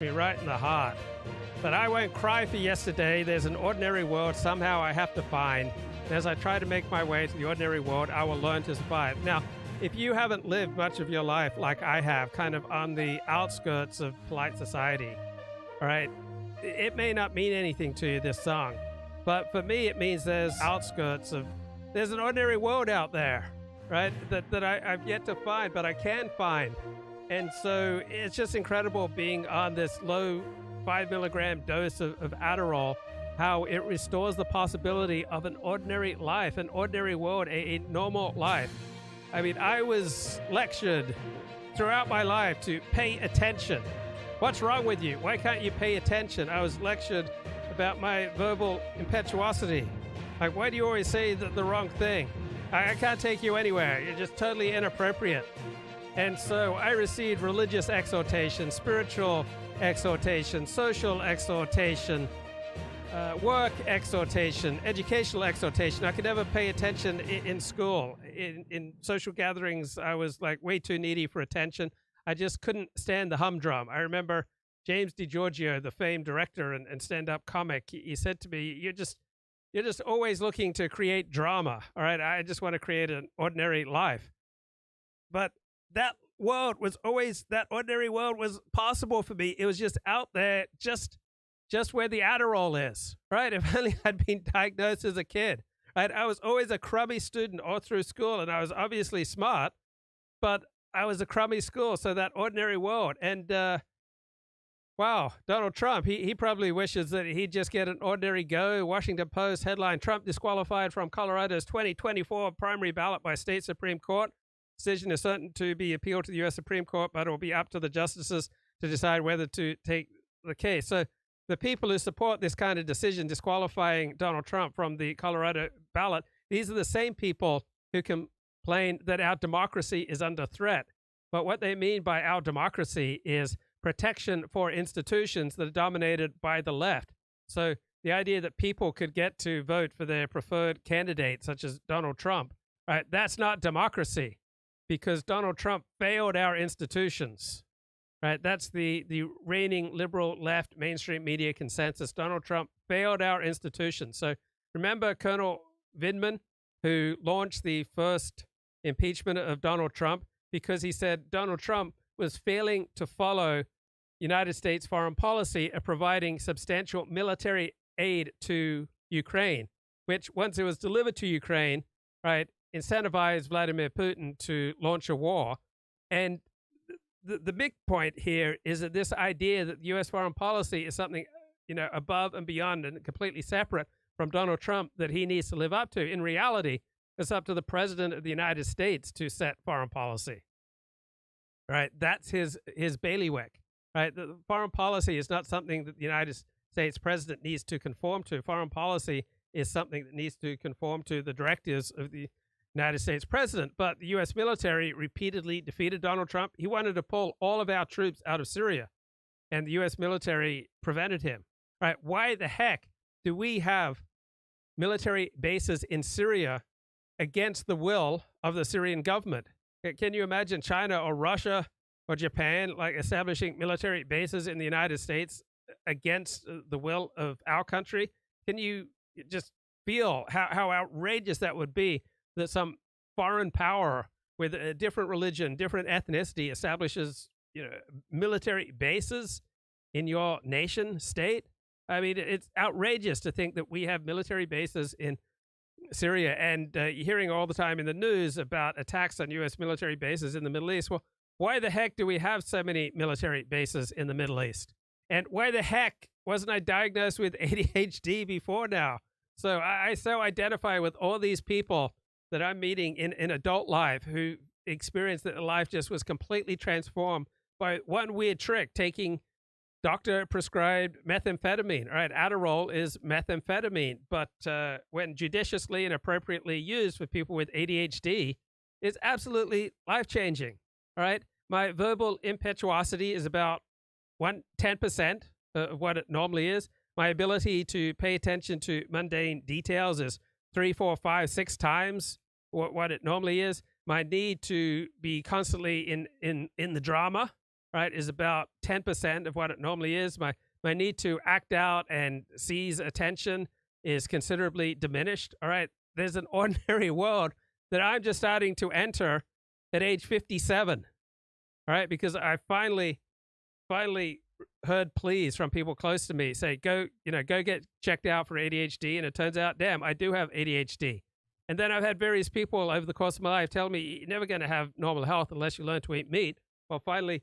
Me right in the heart. But I won't cry for yesterday. There's an ordinary world somehow I have to find. And as I try to make my way to the ordinary world, I will learn to survive. Now, if you haven't lived much of your life like I have, kind of on the outskirts of polite society, all right, it may not mean anything to you, this song. But for me, it means there's an ordinary world out there, right, that I've yet to find, but I can find. And so it's just incredible being on this low 5 milligram dose of Adderall, how it restores the possibility of an ordinary life, an ordinary world, a normal life. I mean, I was lectured throughout my life to pay attention. What's wrong with you? Why can't you pay attention? I was lectured about my verbal impetuosity. Like, why do you always say the wrong thing? I can't take you anywhere. You're just totally inappropriate. And so I received religious exhortation, spiritual exhortation, social exhortation, work exhortation, educational exhortation. I could never pay attention in school. In social gatherings, I was like way too needy for attention. I just couldn't stand the humdrum. I remember James DiGiorgio, the famed director and stand-up comic, he said to me, you're just always looking to create drama. All right, I just want to create an ordinary life. But that ordinary world was possible for me. It was just out there, just where the Adderall is, right? If only I'd been diagnosed as a kid, right? I was always a crummy student all through school, and I was obviously smart, but I was a crummy school, so that ordinary world. And wow, Donald Trump, he probably wishes that he'd just get an ordinary go. Washington Post headline, Trump disqualified from Colorado's 2024 primary ballot by state Supreme Court. Decision is certain to be appealed to the U.S. Supreme Court, but it will be up to the justices to decide whether to take the case. So the people who support this kind of decision disqualifying Donald Trump from the Colorado ballot, these are the same people who complain that our democracy is under threat. But what they mean by our democracy is protection for institutions that are dominated by the left. So the idea that people could get to vote for their preferred candidate, such as Donald Trump, right, that's not democracy. Because Donald Trump failed our institutions, right? That's the reigning liberal left mainstream media consensus. Donald Trump failed our institutions. So remember Colonel Vindman, who launched the first impeachment of Donald Trump because he said Donald Trump was failing to follow United States foreign policy of providing substantial military aid to Ukraine, which once it was delivered to Ukraine, right, incentivized Vladimir Putin to launch a war. And the big point here is that this idea that U.S. foreign policy is something, above and beyond and completely separate from Donald Trump that he needs to live up to. In reality, it's up to the president of the United States to set foreign policy. Right? That's his bailiwick. Right? The foreign policy is not something that the United States president needs to conform to. Foreign policy is something that needs to conform to the directives of the United States president. But the U.S. military repeatedly defeated Donald Trump. He wanted to pull all of our troops out of Syria, and the U.S. military prevented him. Right? Why the heck do we have military bases in Syria against the will of the Syrian government? Can you imagine China or Russia or Japan like establishing military bases in the United States against the will of our country? Can you just feel how outrageous that would be, that some foreign power with a different religion, different ethnicity establishes, military bases in your nation state? I mean, it's outrageous to think that we have military bases in Syria, and you're hearing all the time in the news about attacks on U.S. military bases in the Middle East. Well, why the heck do we have so many military bases in the Middle East? And why the heck wasn't I diagnosed with ADHD before now? So I so identify with all these people that I'm meeting in adult life who experienced that life just was completely transformed by one weird trick, taking doctor-prescribed methamphetamine. All right, Adderall is methamphetamine, but when judiciously and appropriately used for people with ADHD, it's absolutely life-changing. All right, my verbal impetuosity is about 10% of what it normally is. My ability to pay attention to mundane details is 3, 4, 5, 6 times what it normally is. My need to be constantly in the drama right, is about 10% of what it normally is. My need to act out and seize attention is considerably diminished. All right, there's an ordinary world that I'm just starting to enter at age 57. All right, because I finally heard pleas from people close to me say, go get checked out for ADHD. And it turns out, damn, I do have ADHD. And then I've had various people over the course of my life tell me, you're never going to have normal health unless you learn to eat meat. Well, finally,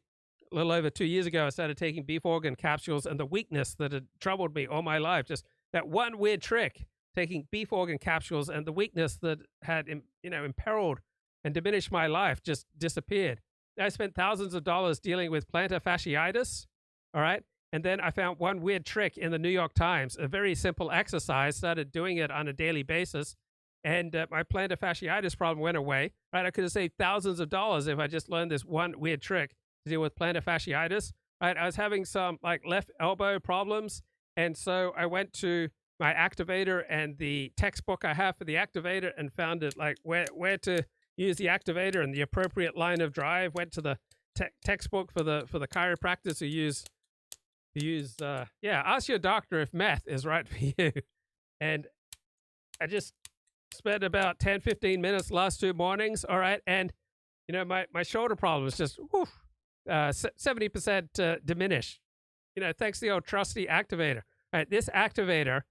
a little over 2 years ago, I started taking beef organ capsules, and the weakness that had troubled me all my life, just that one weird trick, taking beef organ capsules, and the weakness that had, imperiled and diminished my life just disappeared. I spent thousands of dollars dealing with plantar fasciitis, all right? And then I found one weird trick in the New York Times, a very simple exercise, started doing it on a daily basis, and my plantar fasciitis problem went away, right? I could have saved thousands of dollars if I just learned this one weird trick to deal with plantar fasciitis, right? I was having some left elbow problems, and so I went to my activator and the textbook I have for the activator and found it where to use the activator and the appropriate line of drive. Went to the textbook for the chiropractors who use ask your doctor if meth is right for you. And I just spent about 10-15 minutes last 2 mornings, all right, and my shoulder problem was just 70% diminished, thanks to the old trusty activator. All right, this activator,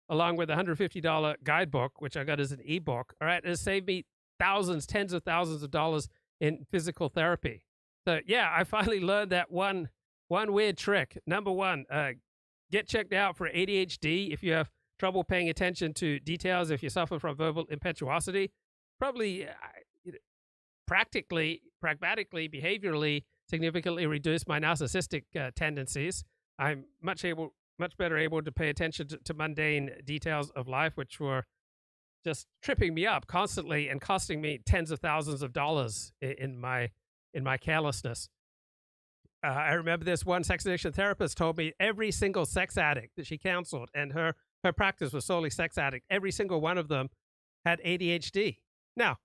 along with a $150 guidebook, which I got as an ebook, all right, has saved me thousands, tens of thousands of dollars in physical therapy. So yeah, I finally learned that one weird trick. Number one, get checked out for ADHD if you have trouble paying attention to details, if you suffer from verbal impetuosity. Probably pragmatically, behaviorally, significantly reduce my narcissistic tendencies. I'm much better able to pay attention to mundane details of life, which were just tripping me up constantly and costing me tens of thousands of dollars in my carelessness. I remember this one sex addiction therapist told me every single sex addict that she counseled, and her practice was solely sex addict, every single one of them had ADHD. Now,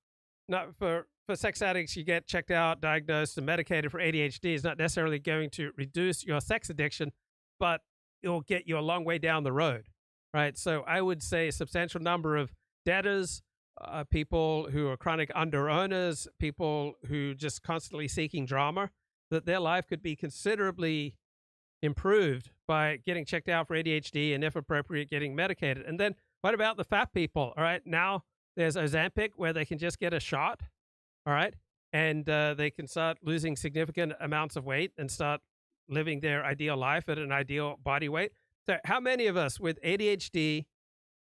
not for sex addicts, you get checked out, diagnosed, and medicated for ADHD is not necessarily going to reduce your sex addiction, but it'll get you a long way down the road, right? So I would say a substantial number of debtors, people who are chronic under-owners, people who just constantly seeking drama, that their life could be considerably improved by getting checked out for ADHD and, if appropriate, getting medicated. And then what about the fat people? All right, now there's Ozempic where they can just get a shot, all right, and they can start losing significant amounts of weight and start living their ideal life at an ideal body weight. So how many of us with ADHD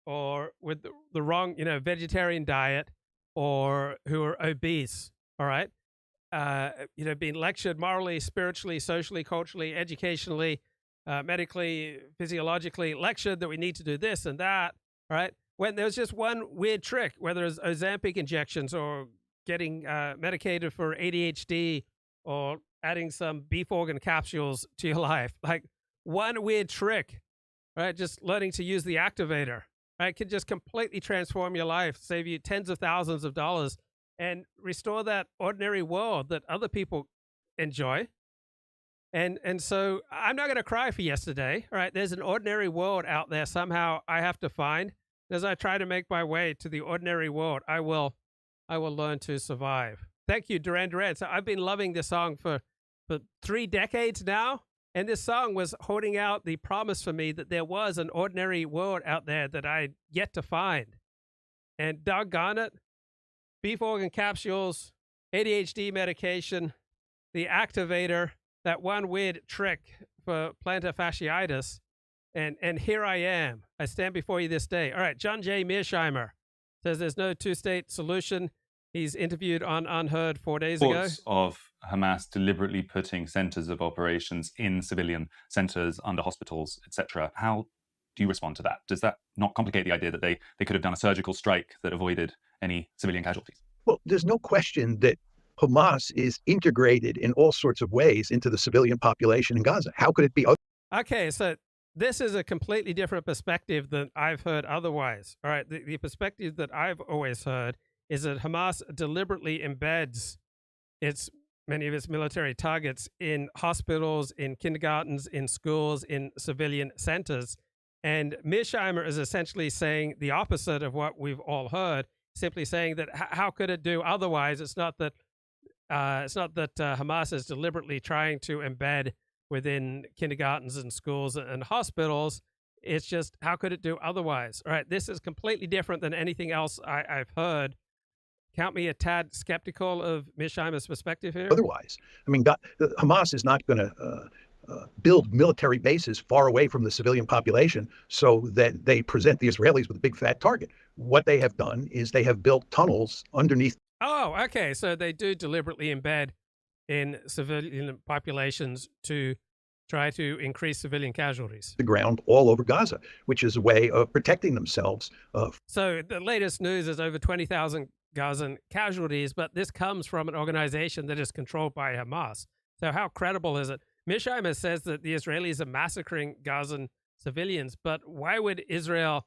or with the wrong, vegetarian diet, or who are obese, all right, being lectured morally, spiritually, socially, culturally, educationally, medically, physiologically, lectured that we need to do this and that, all right, when there's just one weird trick, whether it's Ozempic injections or getting medicated for ADHD or adding some beef organ capsules to your life, like one weird trick, right, just learning to use the activator, right, can just completely transform your life, save you tens of thousands of dollars, and restore that ordinary world that other people enjoy. And so I'm not going to cry for yesterday. All right, there's an ordinary world out there somehow I have to find. As I try to make my way to the ordinary world, I will learn to survive. Thank you, Duran Duran. So I've been loving this song for 3 decades now. And this song was holding out the promise for me that there was an ordinary world out there that I'd yet to find. And doggone it, beef organ capsules, ADHD medication, the activator, that one weird trick for plantar fasciitis, and here I am. I stand before you this day. All right, John J. Mearsheimer says there's no two-state solution. He's interviewed on Unheard 4 days ago. Reports of Hamas deliberately putting centers of operations in civilian centers, under hospitals, etc. How do you respond to that? Does that not complicate the idea that they could have done a surgical strike that avoided any civilian casualties? Well, there's no question that Hamas is integrated in all sorts of ways into the civilian population in Gaza. How could it be other? Okay, so this is a completely different perspective than I've heard otherwise. All right, the perspective that I've always heard is that Hamas deliberately embeds its many of its military targets in hospitals, in kindergartens, in schools, in civilian centers. And Mearsheimer is essentially saying the opposite of what we've all heard, simply saying that how could it do otherwise? It's not that Hamas is deliberately trying to embed within kindergartens and schools and hospitals. It's just, how could it do otherwise? All right, this is completely different than anything else I've heard. Count me a tad skeptical of Mearsheimer's perspective here. Otherwise, I mean, Hamas is not going to build military bases far away from the civilian population so that they present the Israelis with a big fat target. What they have done is they have built tunnels underneath. Oh, okay. So they do deliberately embed in civilian populations to try to increase civilian casualties. The ground all over Gaza, which is a way of protecting themselves. So the latest news is over 20,000 Gazan casualties, but this comes from an organization that is controlled by Hamas. So how credible is it? Mearsheimer says that the Israelis are massacring Gazan civilians, but why would Israel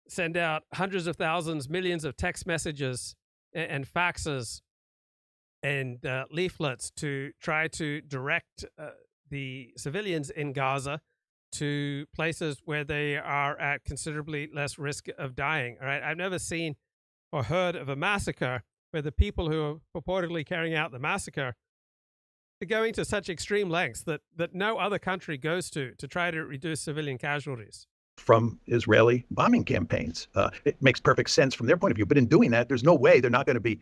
send out hundreds of thousands, millions of text messages and faxes and leaflets to try to direct the civilians in Gaza to places where they are at considerably less risk of dying? All right, I've never seen or heard of a massacre where the people who are purportedly carrying out the massacre are going to such extreme lengths that no other country goes to try to reduce civilian casualties. From Israeli bombing campaigns. It makes perfect sense from their point of view. But in doing that, there's no way they're not going to be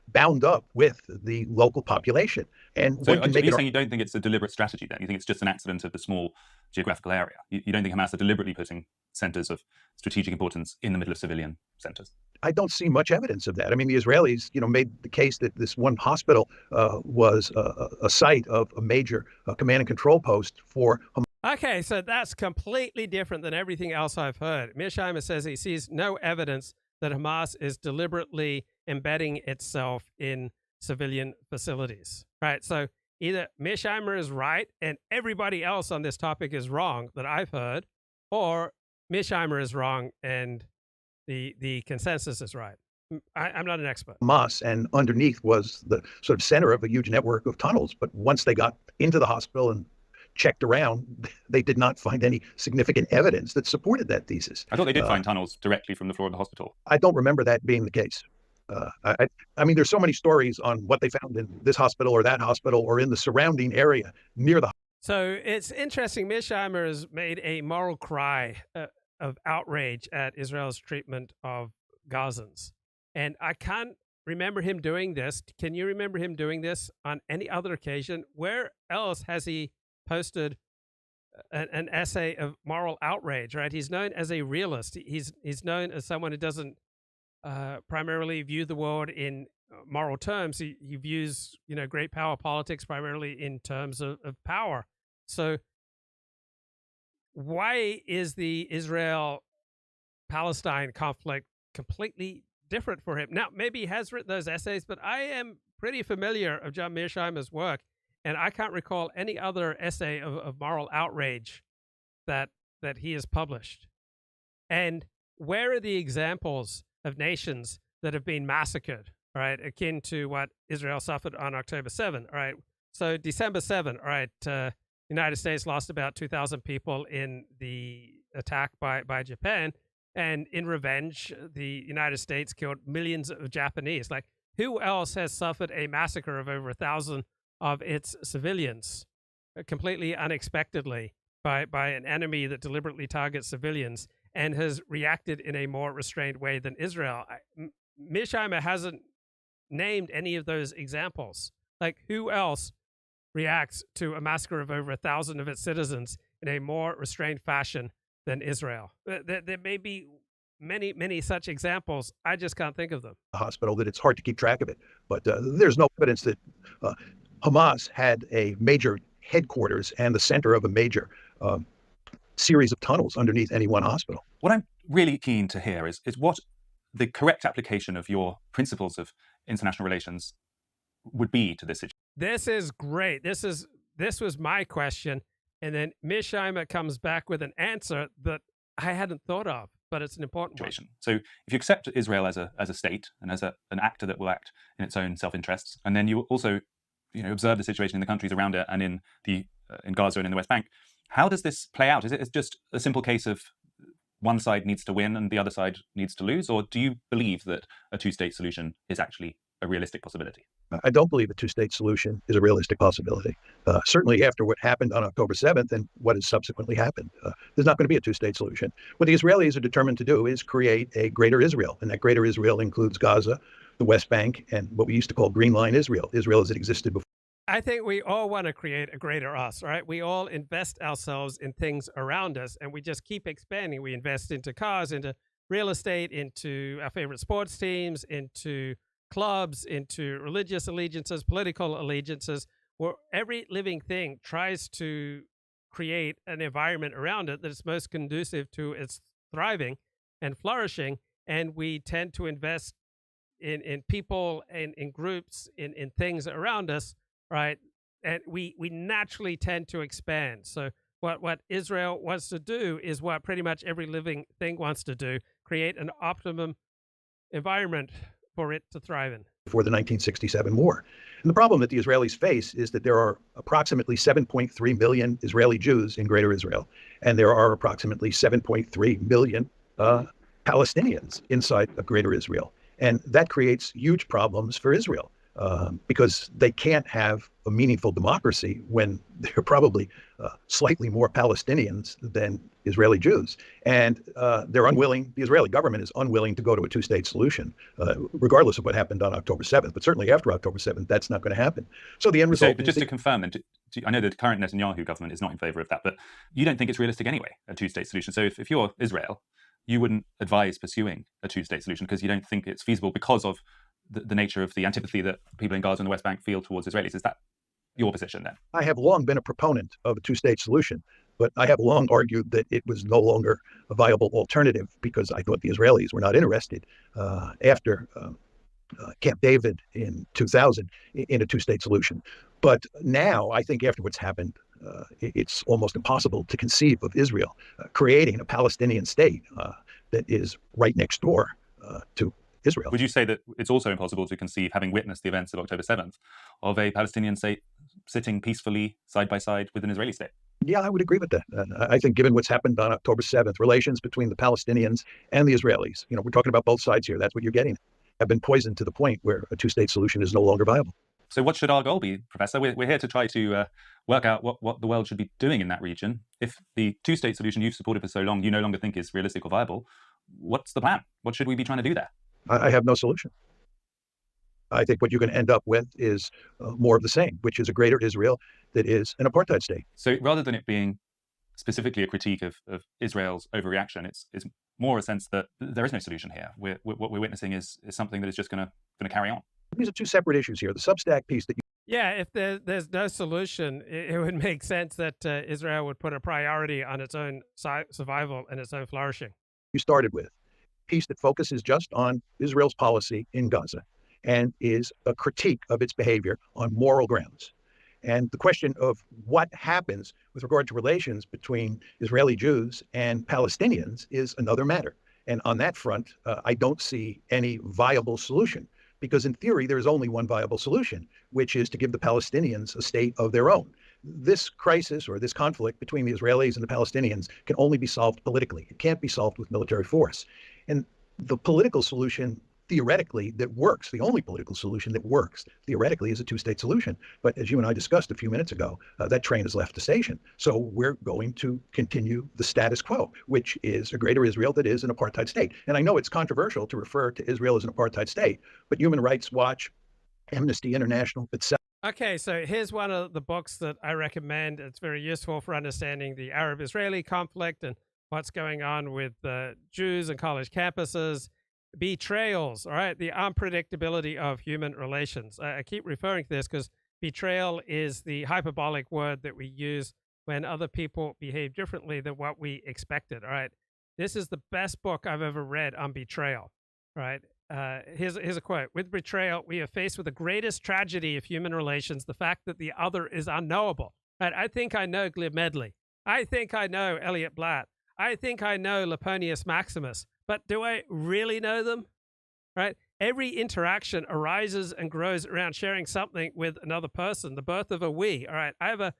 bound up with the local population. And so are you saying you don't think it's a deliberate strategy then? You think it's just an accident of the small geographical area? You don't think Hamas are deliberately putting centers of strategic importance in the middle of civilian centers? I don't see much evidence of that. I mean, the Israelis, made the case that this one hospital was a site of a major command and control post for Hamas. Okay, so that's completely different than everything else I've heard. Mearsheimer says he sees no evidence that Hamas is deliberately embedding itself in civilian facilities. Right, so either Mearsheimer is right and everybody else on this topic is wrong that I've heard, or Mearsheimer is wrong and the consensus is right. I'm not an expert. Hamas, and underneath was the sort of center of a huge network of tunnels. But once they got into the hospital and checked around, they did not find any significant evidence that supported that thesis. I thought they did find tunnels directly from the floor of the hospital. I don't remember that being the case. I mean, there's so many stories on what they found in this hospital or that hospital or in the surrounding area near the. So it's interesting. Mearsheimer has made a moral cry of outrage at Israel's treatment of Gazans. And I can't remember him doing this. Can you remember him doing this on any other occasion? Where else has he posted an essay of moral outrage, right? He's known as a realist. He's known as someone who doesn't primarily view the world in moral terms. He views, great power politics primarily in terms of power. So why is the Israel-Palestine conflict completely different for him? Now, maybe he has written those essays, but I am pretty familiar of John Mearsheimer's work, and I can't recall any other essay of moral outrage that he has published. And where are the examples of nations that have been massacred, right, akin to what Israel suffered on October 7, all right? So December 7, all right, the United States lost about 2,000 people in the attack by Japan, and in revenge, the United States killed millions of Japanese. Like, who else has suffered a massacre of over 1,000 of its civilians completely unexpectedly by an enemy that deliberately targets civilians and has reacted in a more restrained way than Israel? Mearsheimer hasn't named any of those examples. Like, who else reacts to a massacre of over 1,000 of its citizens in a more restrained fashion than Israel? There may be many, many such examples. I just can't think of them. A hospital that it's hard to keep track of it. But there's no evidence that Hamas had a major headquarters and the center of a major series of tunnels underneath any one hospital. What I'm really keen to hear is what the correct application of your principles of international relations would be to this situation. This is great. This was my question. And then Mearsheimer comes back with an answer that I hadn't thought of, but it's an important situation. So if you accept Israel as a state and as an actor that will act in its own self-interests, and then you also observe the situation in the countries around it and in Gaza and in the West Bank. How does this play out? Is it just a simple case of one side needs to win and the other side needs to lose? Or do you believe that a two-state solution is actually a realistic possibility? I don't believe a two-state solution is a realistic possibility. Certainly after what happened on October 7th and what has subsequently happened, there's not going to be a two-state solution. What the Israelis are determined to do is create a greater Israel, and that greater Israel includes Gaza, the West Bank, and what we used to call Green Line Israel as it existed before. I think we all want to create a greater us, right? We all invest ourselves in things around us, and we just keep expanding. We invest into cars, into real estate, into our favorite sports teams, into clubs, into religious allegiances, political allegiances, where every living thing tries to create an environment around it that is most conducive to its thriving and flourishing. And we tend to invest in people and in groups, in things around us, right? And we naturally tend to expand. So what Israel wants to do is what pretty much every living thing wants to do: create an optimum environment for it to thrive in. Before the 1967 war. And the problem that the Israelis face is that there are approximately 7.3 million Israeli Jews in Greater Israel, and there are approximately 7.3 million Palestinians inside of Greater Israel. And that creates huge problems for Israel because they can't have a meaningful democracy when there are probably slightly more Palestinians than Israeli Jews. And they're unwilling, the Israeli government is unwilling to go to a two-state solution, regardless of what happened on October 7th. But certainly after October 7th, that's not going to happen. So the end result... But just to confirm, and I know the current Netanyahu government is not in favor of that, but you don't think it's realistic anyway, a two-state solution. So if you're Israel, you wouldn't advise pursuing a two-state solution because you don't think it's feasible because of the nature of the antipathy that people in Gaza and the West Bank feel towards Israelis. Is that your position then? I have long been a proponent of a two-state solution, but I have long argued that it was no longer a viable alternative because I thought the Israelis were not interested after Camp David in 2000 in a two-state solution. But now I think after what's happened, it's almost impossible to conceive of Israel creating a Palestinian state that is right next door to Israel. Would you say that it's also impossible to conceive, having witnessed the events of October 7th, of a Palestinian state sitting peacefully side by side with an Israeli state? Yeah, I would agree with that. I think given what's happened on October 7th, relations between the Palestinians and the Israelis, we're talking about both sides here. That's what you're getting, have been poisoned to the point where a two-state solution is no longer viable. So what should our goal be, Professor? We're here to try to work out what the world should be doing in that region. If the two-state solution you've supported for so long, you no longer think is realistic or viable, what's the plan? What should we be trying to do there? I have no solution. I think what you're going to end up with is more of the same, which is a greater Israel that is an apartheid state. So rather than it being specifically a critique of Israel's overreaction, it's more a sense that there is no solution here. What we're witnessing is something that is just going to carry on. These are two separate issues here. The Substack piece that Yeah, if there's no solution, it would make sense that Israel would put a priority on its own survival and its own flourishing. You started with, piece that focuses just on Israel's policy in Gaza and is a critique of its behavior on moral grounds. And the question of what happens with regard to relations between Israeli Jews and Palestinians is another matter. And on that front, I don't see any viable solution. Because in theory, there is only one viable solution, which is to give the Palestinians a state of their own. This crisis or this conflict between the Israelis and the Palestinians can only be solved politically. It can't be solved with military force. And the political solution, theoretically, that works, the only political solution that works, theoretically, is a two-state solution. But as you and I discussed a few minutes ago, that train has left the station. So we're going to continue the status quo, which is a greater Israel that is an apartheid state. And I know it's controversial to refer to Israel as an apartheid state, but Human Rights Watch, Amnesty International, etc. Okay, so here's one of the books that I recommend. It's very useful for understanding the Arab-Israeli conflict and what's going on with Jews and college campuses. Betrayals, all right, the unpredictability of human relations. I keep referring to this because betrayal is the hyperbolic word that we use when other people behave differently than what we expected, all right? This is the best book I've ever read on betrayal, right? Here's a quote. With betrayal, we are faced with the greatest tragedy of human relations, the fact that the other is unknowable. Right? I think I know Glib Medley. I think I know Elliot Blatt. I think I know Laponius Maximus. But do I really know them? Right? every interaction arises and grows around sharing something with another person, the birth of a we. All right, I have a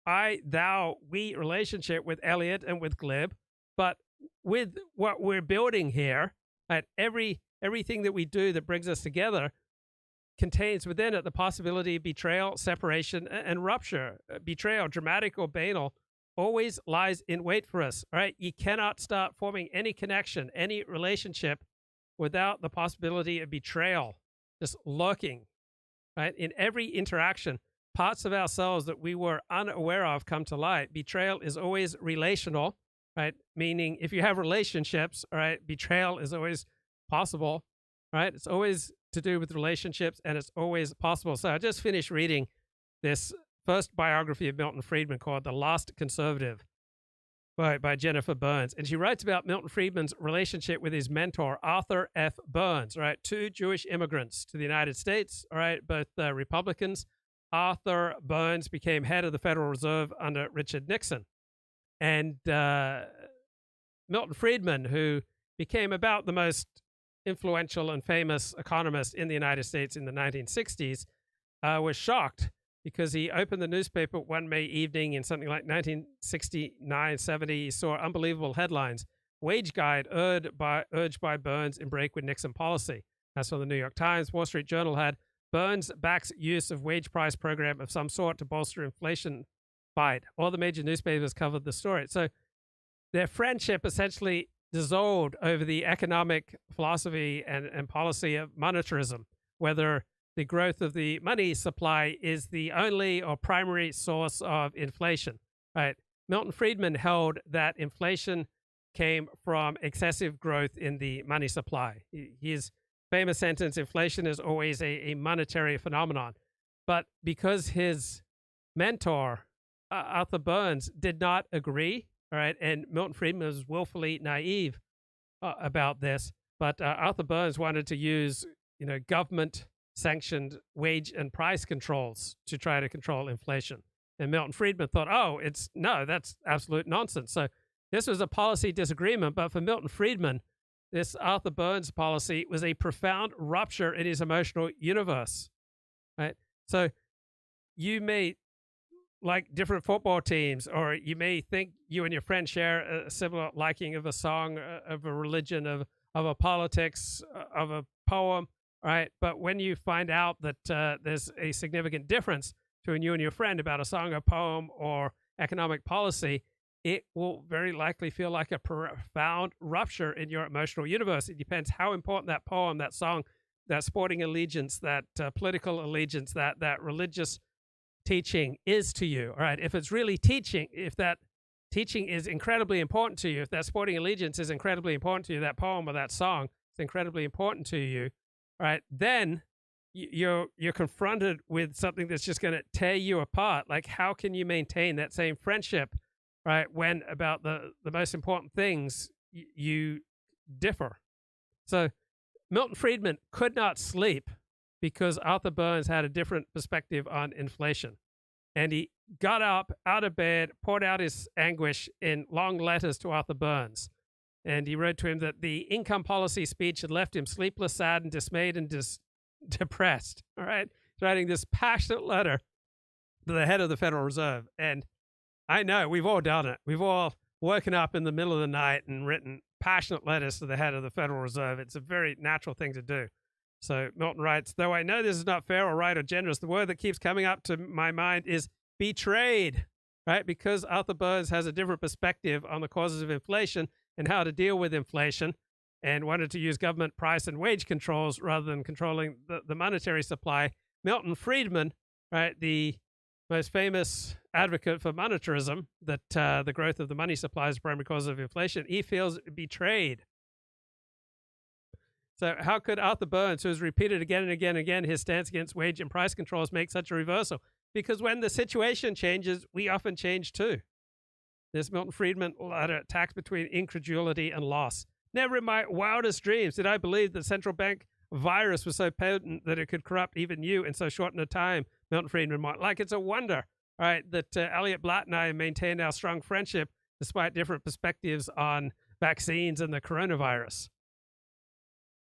I, thou, we relationship with Elliot and with Glib, but with what we're building here, right, everything that we do that brings us together contains within it the possibility of betrayal, separation, and rupture. Betrayal, dramatic or banal, always lies in wait for us. All right, you cannot start forming any connection, any relationship without the possibility of betrayal just lurking, right? In every interaction, parts of ourselves that we were unaware of come to light. Betrayal is always relational, right? Meaning if you have relationships, all right, betrayal is always possible, right? It's always to do with relationships, and it's always possible. So I just finished reading this first biography of Milton Friedman called The Last Conservative by Jennifer Burns. And she writes about Milton Friedman's relationship with his mentor, Arthur F. Burns, right? Two Jewish immigrants to the United States, all right, both Republicans. Arthur Burns became head of the Federal Reserve under Richard Nixon. And Milton Friedman, who became about the most influential and famous economist in the United States in the 1960s, was shocked because he opened the newspaper one May evening in something like 1969-70. He saw unbelievable headlines. Wage guide urged by Burns in break with Nixon policy. That's from the New York Times. Wall Street Journal had Burns backs use of wage price program of some sort to bolster inflation fight. All the major newspapers covered the story. So their friendship essentially dissolved over the economic philosophy and policy of monetarism, whether the growth of the money supply is the only or primary source of inflation, right? Milton Friedman held that inflation came from excessive growth in the money supply. His famous sentence, inflation is always a monetary phenomenon. But because his mentor, Arthur Burns, did not agree, all right, and Milton Friedman was willfully naive about this, but Arthur Burns wanted to use, government-sanctioned wage and price controls to try to control inflation. And Milton Friedman thought, that's absolute nonsense. So this was a policy disagreement, but for Milton Friedman, this Arthur Burns policy was a profound rupture in his emotional universe, right? So you may like different football teams, or you may think you and your friend share a similar liking of a song, of a religion, of a politics, of a poem, right? But when you find out that there's a significant difference between you and your friend about a song, a poem, or economic policy, it will very likely feel like a profound rupture in your emotional universe. It depends how important that poem, that song, that sporting allegiance, that political allegiance, that religious teaching is to you. All right, if it's really teaching, if that teaching is incredibly important to you, if that sporting allegiance is incredibly important to you, that poem or that song is incredibly important to you, all right, then you're confronted with something that's just going to tear you apart. Like, how can you maintain that same friendship, right, when about the most important things you differ? So Milton Friedman could not sleep because Arthur Burns had a different perspective on inflation. And he got up out of bed, poured out his anguish in long letters to Arthur Burns. And he wrote to him that the income policy speech had left him sleepless, sad, and dismayed and depressed. All right. He's writing this passionate letter to the head of the Federal Reserve. And I know we've all done it. We've all woken up in the middle of the night and written passionate letters to the head of the Federal Reserve. It's a very natural thing to do. So Milton writes, though I know this is not fair or right or generous, the word that keeps coming up to my mind is betrayed, right? Because Arthur Burns has a different perspective on the causes of inflation and how to deal with inflation, and wanted to use government price and wage controls rather than controlling the monetary supply. Milton Friedman, right, the most famous advocate for monetarism, that the growth of the money supply is the primary cause of inflation, he feels betrayed. So how could Arthur Burns, who has repeated again and again and again his stance against wage and price controls, make such a reversal? Because when the situation changes, we often change too. This Milton Friedman letter attacks between incredulity and loss. Never in my wildest dreams did I believe that central bank virus was so potent that it could corrupt even you in so short a time, Milton Friedman remarked. Like it's a wonder, right, that Elliot Blatt and I maintained our strong friendship despite different perspectives on vaccines and the coronavirus.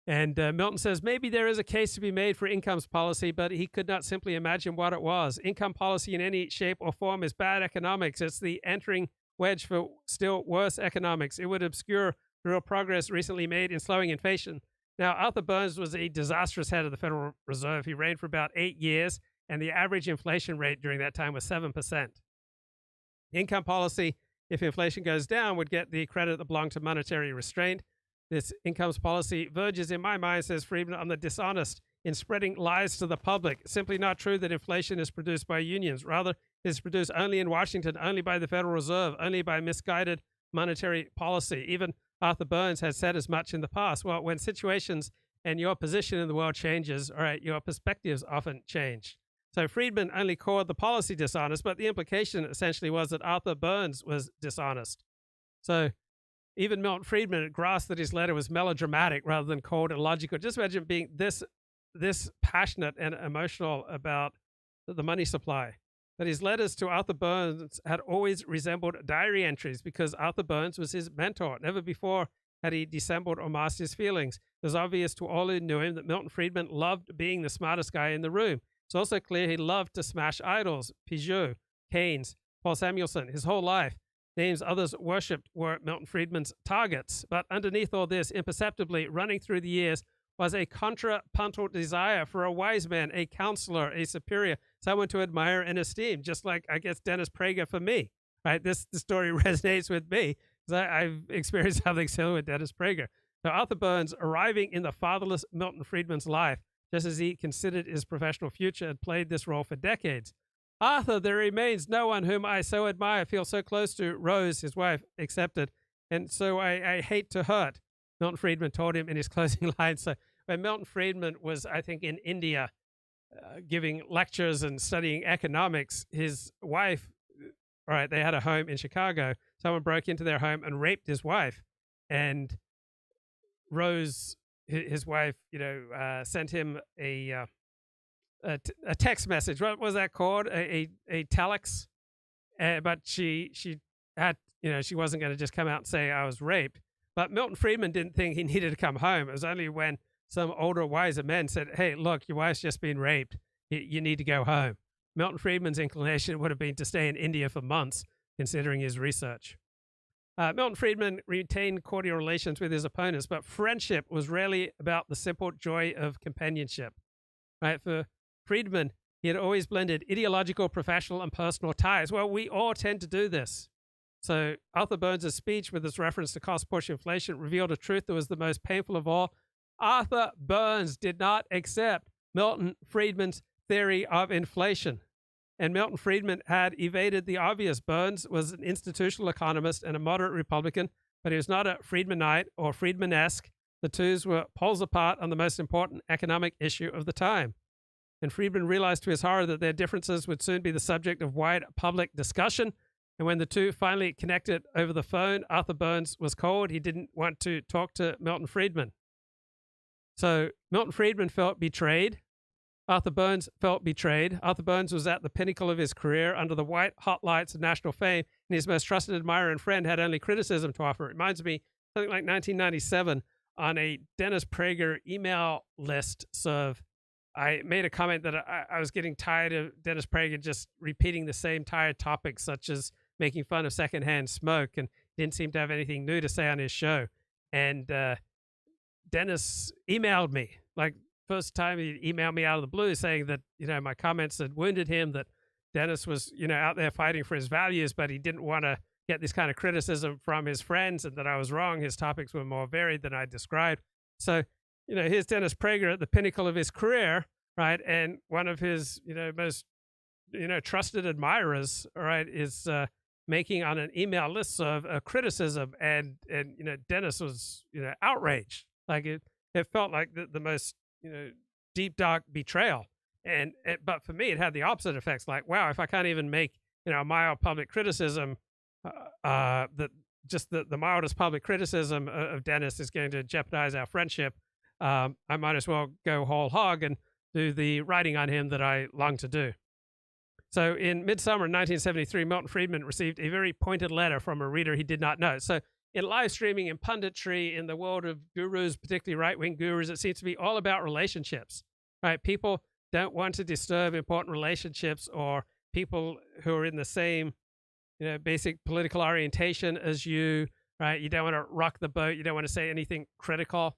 And Milton says, maybe there is a case to be made for incomes policy, but he could not simply imagine what it was. Income policy in any shape or form is bad economics. It's the entering wedge for still worse economics. It would obscure the real progress recently made in slowing inflation. Now, Arthur Burns was a disastrous head of the Federal Reserve. He reigned for about 8 years, and the average inflation rate during that time was 7%. Income policy, if inflation goes down, would get the credit that belonged to monetary restraint. This incomes policy verges, in my mind, says Friedman, on the dishonest in spreading lies to the public. Simply not true that inflation is produced by unions. Rather, it is produced only in Washington, only by the Federal Reserve, only by misguided monetary policy. Even Arthur Burns has said as much in the past. Well, when situations and your position in the world changes, all right, your perspectives often change. So Friedman only called the policy dishonest, but the implication essentially was that Arthur Burns was dishonest. So even Milton Friedman grasped that his letter was melodramatic rather than cold and logical. Just imagine being this passionate and emotional about the money supply. But his letters to Arthur Burns had always resembled diary entries because Arthur Burns was his mentor. Never before had he dissembled or masked his feelings. It was obvious to all who knew him that Milton Friedman loved being the smartest guy in the room. It's also clear he loved to smash idols, Peugeot, Keynes, Paul Samuelson, his whole life. Names others worshipped were Milton Friedman's targets. But underneath all this, imperceptibly running through the years, was a contrapuntal desire for a wise man, a counselor, a superior, someone to admire and esteem, just like, I guess, Dennis Prager for me. Right? The story resonates with me because I've experienced something similar with Dennis Prager. So Arthur Burns, arriving in the fatherless Milton Friedman's life, just as he considered his professional future, had played this role for decades. Arthur, there remains no one whom I so admire, feel so close to, Rose, his wife, accepted, and so I hate to hurt, Milton Friedman told him in his closing line. So when Milton Friedman was, I think, in India giving lectures and studying economics, his wife, all right, they had a home in Chicago. Someone broke into their home and raped his wife. And Rose, his wife, sent him a text message. What was that called? A telex. But she had, she wasn't going to just come out and say I was raped. But Milton Friedman didn't think he needed to come home. It was only when some older, wiser men said, hey, look, your wife's just been raped. You need to go home. Milton Friedman's inclination would have been to stay in India for months, considering his research. Milton Friedman retained cordial relations with his opponents, but friendship was rarely about the simple joy of companionship. Right? For Friedman, he had always blended ideological, professional, and personal ties. Well, we all tend to do this. So Arthur Burns' speech with its reference to cost-push inflation revealed a truth that was the most painful of all. Arthur Burns did not accept Milton Friedman's theory of inflation. And Milton Friedman had evaded the obvious. Burns was an institutional economist and a moderate Republican, but he was not a Friedmanite or Friedmanesque. The twos were poles apart on the most important economic issue of the time. And Friedman realized to his horror that their differences would soon be the subject of wide public discussion. And when the two finally connected over the phone, Arthur Burns was cold. He didn't want to talk to Milton Friedman. So Milton Friedman felt betrayed. Arthur Burns felt betrayed. Arthur Burns was at the pinnacle of his career under the white hot lights of national fame, and his most trusted admirer and friend had only criticism to offer. It reminds me, something like 1997, on a Dennis Prager email list serve, I made a comment that I was getting tired of Dennis Prager just repeating the same tired topics, such as making fun of secondhand smoke, and didn't seem to have anything new to say on his show. And Dennis emailed me, like first time he emailed me out of the blue saying that, my comments had wounded him, that Dennis was, out there fighting for his values, but he didn't want to get this kind of criticism from his friends, and that I was wrong. His topics were more varied than I described. So, here's Dennis Prager at the pinnacle of his career, right? And one of his, most, trusted admirers, all right, is making on an email listserv a criticism, and Dennis was, outraged. Like it felt like the most, deep, dark betrayal. But for me, it had the opposite effects. Like, wow, if I can't even make, a mild public criticism, that just the mildest public criticism of Dennis is going to jeopardize our friendship, I might as well go whole hog and do the writing on him that I long to do. So in midsummer 1973, Milton Friedman received a very pointed letter from a reader he did not know. So in live streaming and punditry, in the world of gurus, particularly right-wing gurus, it seems to be all about relationships, right? People don't want to disturb important relationships or people who are in the same, basic political orientation as you, right? You don't want to rock the boat. You don't want to say anything critical,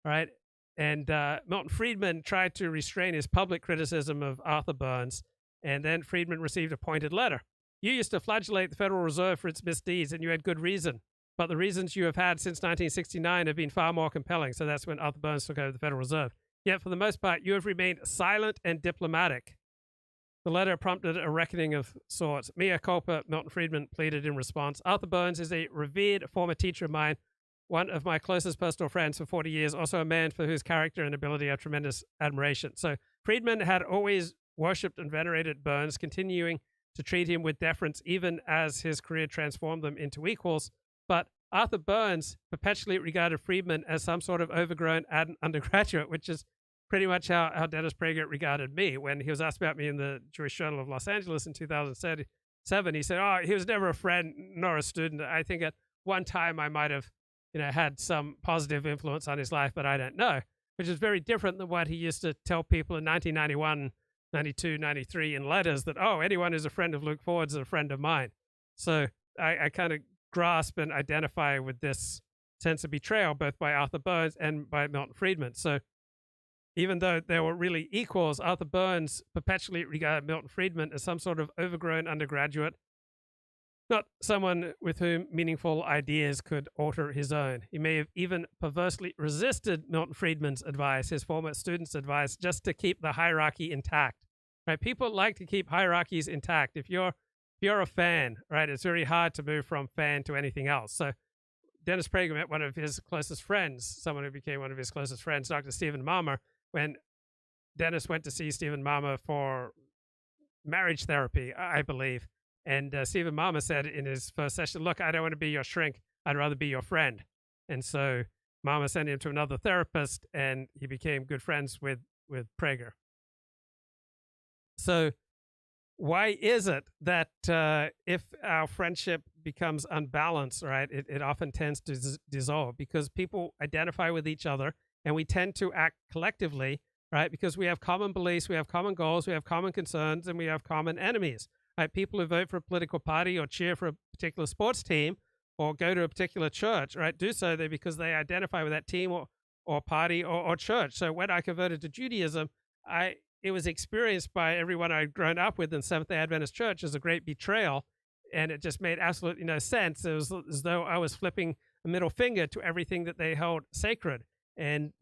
right? And Milton Friedman tried to restrain his public criticism of Arthur Burns, and then Friedman received a pointed letter. You used to flagellate the Federal Reserve for its misdeeds, and you had good reason. But the reasons you have had since 1969 have been far more compelling. So that's when Arthur Burns took over the Federal Reserve. Yet for the most part, you have remained silent and diplomatic. The letter prompted a reckoning of sorts. Mea culpa, Milton Friedman pleaded in response. Arthur Burns is a revered former teacher of mine, one of my closest personal friends for 40 years, also a man for whose character and ability I have tremendous admiration. So Friedman had always worshipped and venerated Burns, continuing to treat him with deference even as his career transformed them into equals. But Arthur Burns perpetually regarded Friedman as some sort of overgrown undergraduate, which is pretty much how Dennis Prager regarded me. When he was asked about me in the Jewish Journal of Los Angeles in 2007, he said, oh, he was never a friend nor a student. I think at one time I might have had some positive influence on his life, but I don't know, which is very different than what he used to tell people in 1991, 92, 93 in letters that, oh, anyone who's a friend of Luke Ford's is a friend of mine. So I kind of grasp and identify with this sense of betrayal, both by Arthur Burns and by Milton Friedman. So even though they were really equals, Arthur Burns perpetually regarded Milton Friedman as some sort of overgrown undergraduate, not someone with whom meaningful ideas could alter his own. He may have even perversely resisted Milton Friedman's advice, his former students' advice, just to keep the hierarchy intact. Right? People like to keep hierarchies intact. If you're a fan, right, it's very hard to move from fan to anything else. So Dennis Prager met one of his closest friends, someone who became one of his closest friends, Dr. Stephen Marmer, when Dennis went to see Stephen Marmer for marriage therapy, I believe. And Stephen Marmer said in his first session, look, I don't want to be your shrink. I'd rather be your friend. And so Marmer sent him to another therapist, and he became good friends with Prager. So why is it that if our friendship becomes unbalanced, right, it often tends to dissolve? Because people identify with each other, and we tend to act collectively, right, because we have common beliefs, we have common goals, we have common concerns, and we have common enemies. Right? People who vote for a political party or cheer for a particular sports team or go to a particular church, right, do so there because they identify with that team or party or church. So when I converted to Judaism, it was experienced by everyone I'd grown up with in Seventh-day Adventist Church as a great betrayal, and it just made absolutely no sense. It was as though I was flipping a middle finger to everything that they held sacred, and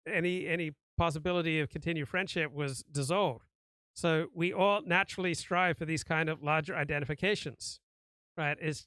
any possibility of continued friendship was dissolved. So we all naturally strive for these kind of larger identifications, right? It's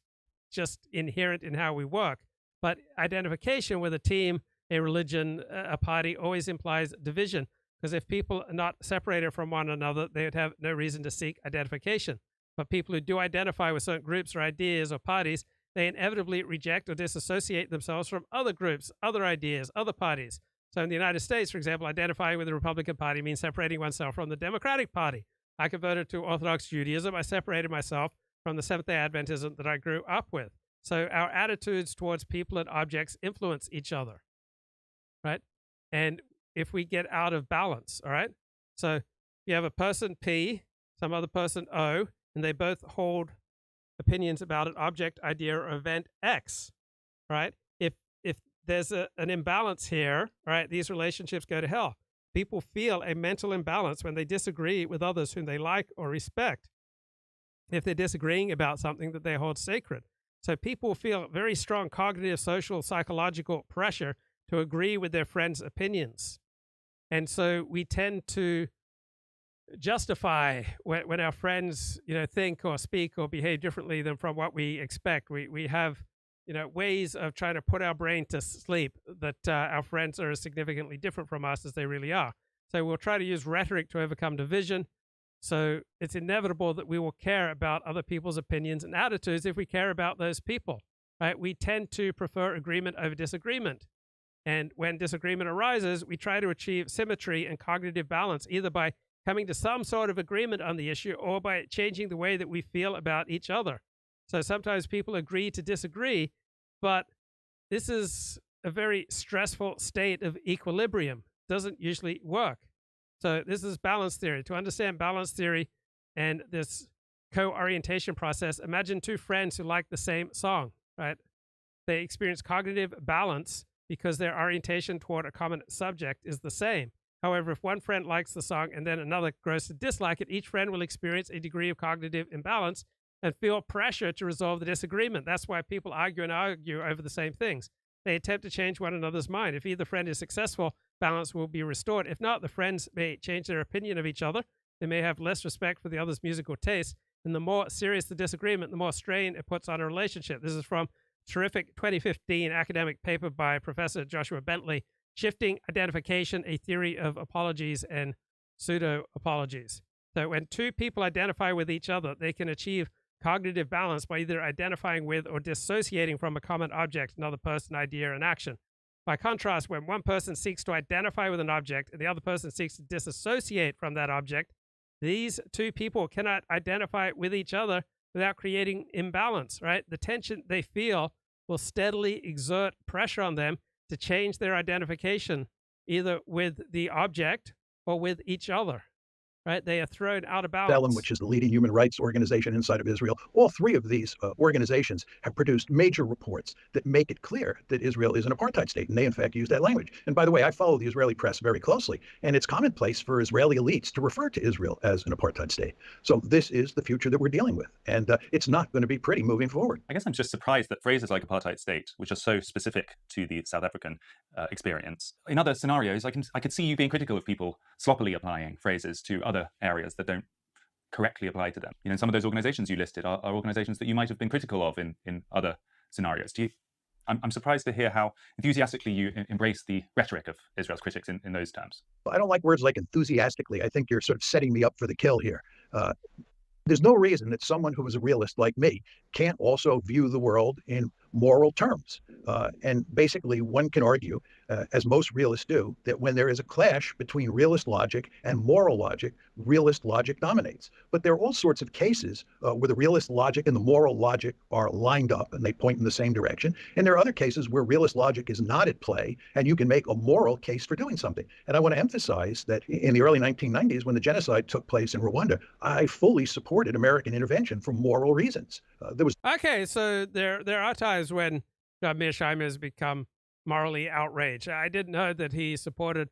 just inherent in how we work. But identification with a team, a religion, a party always implies division, because if people are not separated from one another, they would have no reason to seek identification. But people who do identify with certain groups or ideas or parties, they inevitably reject or disassociate themselves from other groups, other ideas, other parties. So in the United States, for example, identifying with the Republican Party means separating oneself from the Democratic Party. I converted to Orthodox Judaism. I separated myself from the Seventh-day Adventism that I grew up with. So our attitudes towards people and objects influence each other, right? And if we get out of balance, all right? So you have a person P, some other person O, and they both hold opinions about an object, idea, or event X, right? If there's an imbalance here, right, these relationships go to hell. People feel a mental imbalance when they disagree with others whom they like or respect, if they're disagreeing about something that they hold sacred. So people feel very strong cognitive, social, psychological pressure to agree with their friends' opinions. And so we tend to justify when our friends, think or speak or behave differently than from what we expect. We have ways of trying to put our brain to sleep that our friends are as significantly different from us as they really are. So we'll try to use rhetoric to overcome division. So it's inevitable that we will care about other people's opinions and attitudes if we care about those people, right? We tend to prefer agreement over disagreement. And when disagreement arises, we try to achieve symmetry and cognitive balance, either by coming to some sort of agreement on the issue or by changing the way that we feel about each other. So sometimes people agree to disagree, but this is a very stressful state of equilibrium. Doesn't usually work. So this is balance theory. To understand balance theory and this co-orientation process, imagine two friends who like the same song, right? They experience cognitive balance because their orientation toward a common subject is the same. However, if one friend likes the song and then another grows to dislike it, each friend will experience a degree of cognitive imbalance and feel pressure to resolve the disagreement. That's why people argue and argue over the same things. They attempt to change one another's mind. If either friend is successful, balance will be restored. If not, the friends may change their opinion of each other. They may have less respect for the other's musical taste. And the more serious the disagreement, the more strain it puts on a relationship. This is from a terrific 2015 academic paper by Professor Joshua Bentley, Shifting Identification, a Theory of Apologies and Pseudo-Apologies. So when two people identify with each other, they can achieve cognitive balance by either identifying with or dissociating from a common object, another person, idea, and action. By contrast, when one person seeks to identify with an object and the other person seeks to disassociate from that object, these two people cannot identify with each other without creating imbalance, right? The tension they feel will steadily exert pressure on them to change their identification either with the object or with each other, right? They are thrown out of balance. Which is the leading human rights organization inside of Israel. All three of these organizations have produced major reports that make it clear that Israel is an apartheid state, and they in fact use that language. And by the way, I follow the Israeli press very closely, and it's commonplace for Israeli elites to refer to Israel as an apartheid state. So this is the future that we're dealing with, and it's not going to be pretty moving forward. I guess I'm just surprised that phrases like apartheid state, which are so specific to the South African experience, in other scenarios, I could see you being critical of people sloppily applying phrases to other areas that don't correctly apply to them. Some of those organizations you listed are organizations that you might have been critical of in other scenarios. I'm surprised to hear how enthusiastically you embrace the rhetoric of Israel's critics in those terms. I don't like words like enthusiastically. I think you're sort of setting me up for the kill here. There's no reason that someone who is a realist like me can't also view the world in moral terms. And basically, one can argue, as most realists do, that when there is a clash between realist logic and moral logic, realist logic dominates. But there are all sorts of cases where the realist logic and the moral logic are lined up and they point in the same direction. And there are other cases where realist logic is not at play and you can make a moral case for doing something. And I want to emphasize that in the early 1990s, when the genocide took place in Rwanda, I fully supported American intervention for moral reasons. Okay, so there are times when Mearsheimer has become morally outraged. I didn't know that he supported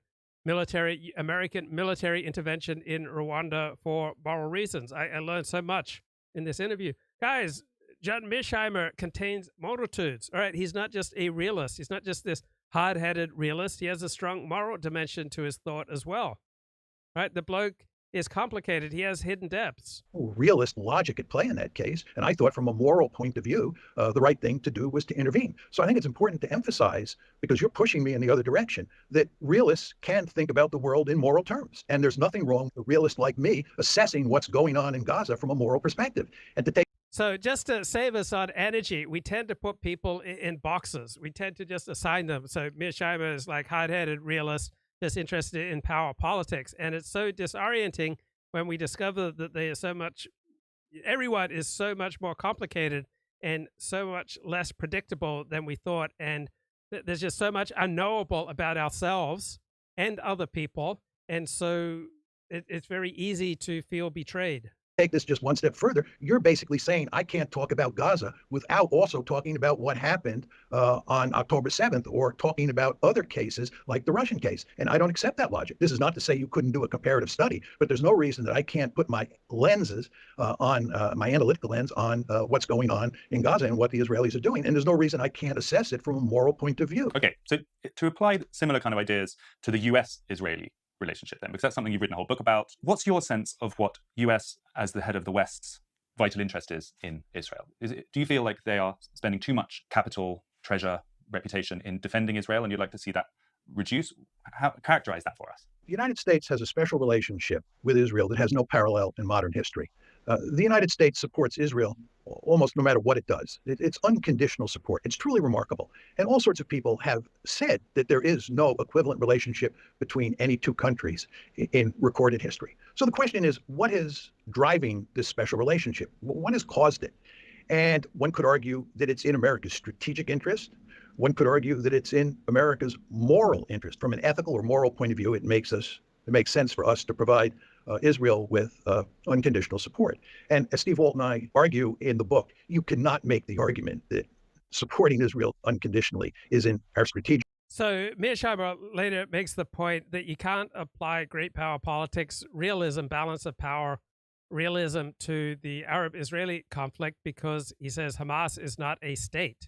American military intervention in Rwanda for moral reasons. I learned so much in this interview. Guys, John Mearsheimer contains multitudes. All right, he's not just a realist. He's not just this hard-headed realist. He has a strong moral dimension to his thought as well. Right, the bloke is complicated. He has hidden depths. Realist logic at play in that case. And I thought from a moral point of view, the right thing to do was to intervene. So I think it's important to emphasize, because you're pushing me in the other direction, that realists can think about the world in moral terms. And there's nothing wrong with a realist like me assessing what's going on in Gaza from a moral perspective. And to take So just to save us on energy, we tend to put people in boxes. We tend to just assign them. So Mearsheimer is like hard-headed realist, just interested in power politics. And it's so disorienting when we discover that everyone is so much more complicated and so much less predictable than we thought. And there's just so much unknowable about ourselves and other people. And so it's very easy to feel betrayed. Take this just one step further, you're basically saying I can't talk about Gaza without also talking about what happened on October 7th or talking about other cases like the Russian case. And I don't accept that logic. This is not to say you couldn't do a comparative study, but there's no reason that I can't put my lenses on my analytical lens on what's going on in Gaza and what the Israelis are doing. And there's no reason I can't assess it from a moral point of view. Okay, so to apply similar kind of ideas to the US-Israeli relationship then, because that's something you've written a whole book about. What's your sense of what US as the head of the West's vital interest is in Israel? Do you feel like they are spending too much capital, treasure, reputation in defending Israel and you'd like to see that reduce? Characterize that for us. The United States has a special relationship with Israel that has no parallel in modern history. The United States supports Israel almost no matter what it does. It's unconditional support. It's truly remarkable. And all sorts of people have said that there is no equivalent relationship between any two countries in recorded history. So the question is, what is driving this special relationship? What has caused it? And one could argue that it's in America's strategic interest, one could argue that it's in America's moral interest. From an ethical or moral point of view, it makes sense for us to provide Israel with unconditional support. And as Steve Walt and I argue in the book, you cannot make the argument that supporting Israel unconditionally is in our strategic. So Mearsheimer later makes the point that you can't apply great power politics, realism, balance of power, realism to the Arab-Israeli conflict because he says Hamas is not a state.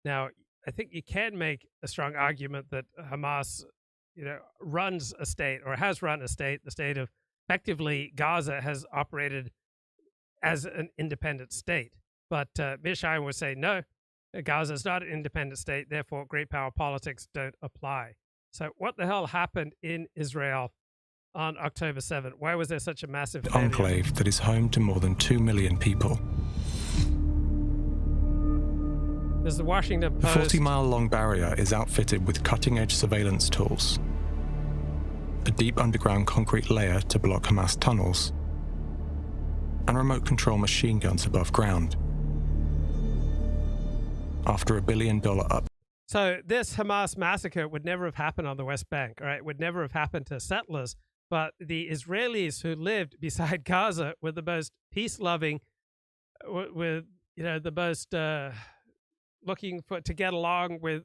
Now, I think you can make a strong argument that Hamas, runs a state or has run a state. The state of effectively Gaza has operated as an independent state. But Mearsheimer would say, no, Gaza is not an independent state, therefore great power politics don't apply. So what the hell happened in Israel on October 7th? Why was there such a massive enclave that is home to more than 2 million people? There's the Washington Post. The 40-mile-long barrier is outfitted with cutting-edge surveillance tools, a deep underground concrete layer to block Hamas tunnels, and remote control machine guns above ground. After $1 billion up. So this Hamas massacre would never have happened on the West Bank, right? It would never have happened to settlers. But the Israelis who lived beside Gaza were the most peace-loving, with the most looking to get along with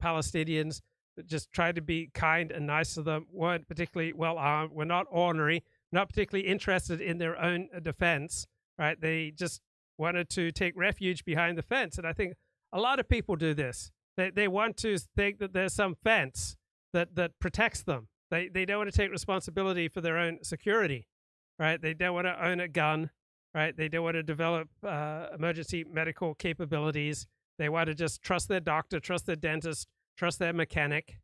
Palestinians, just tried to be kind and nice to them, weren't particularly well armed, were not ornery, not particularly interested in their own defense, right? They just wanted to take refuge behind the fence. And I think a lot of people do this. They want to think that there's some fence that protects them. They don't want to take responsibility for their own security, right? They don't want to own a gun, right? They don't want to develop emergency medical capabilities. They want to just trust their doctor, trust their dentist, trust their mechanic,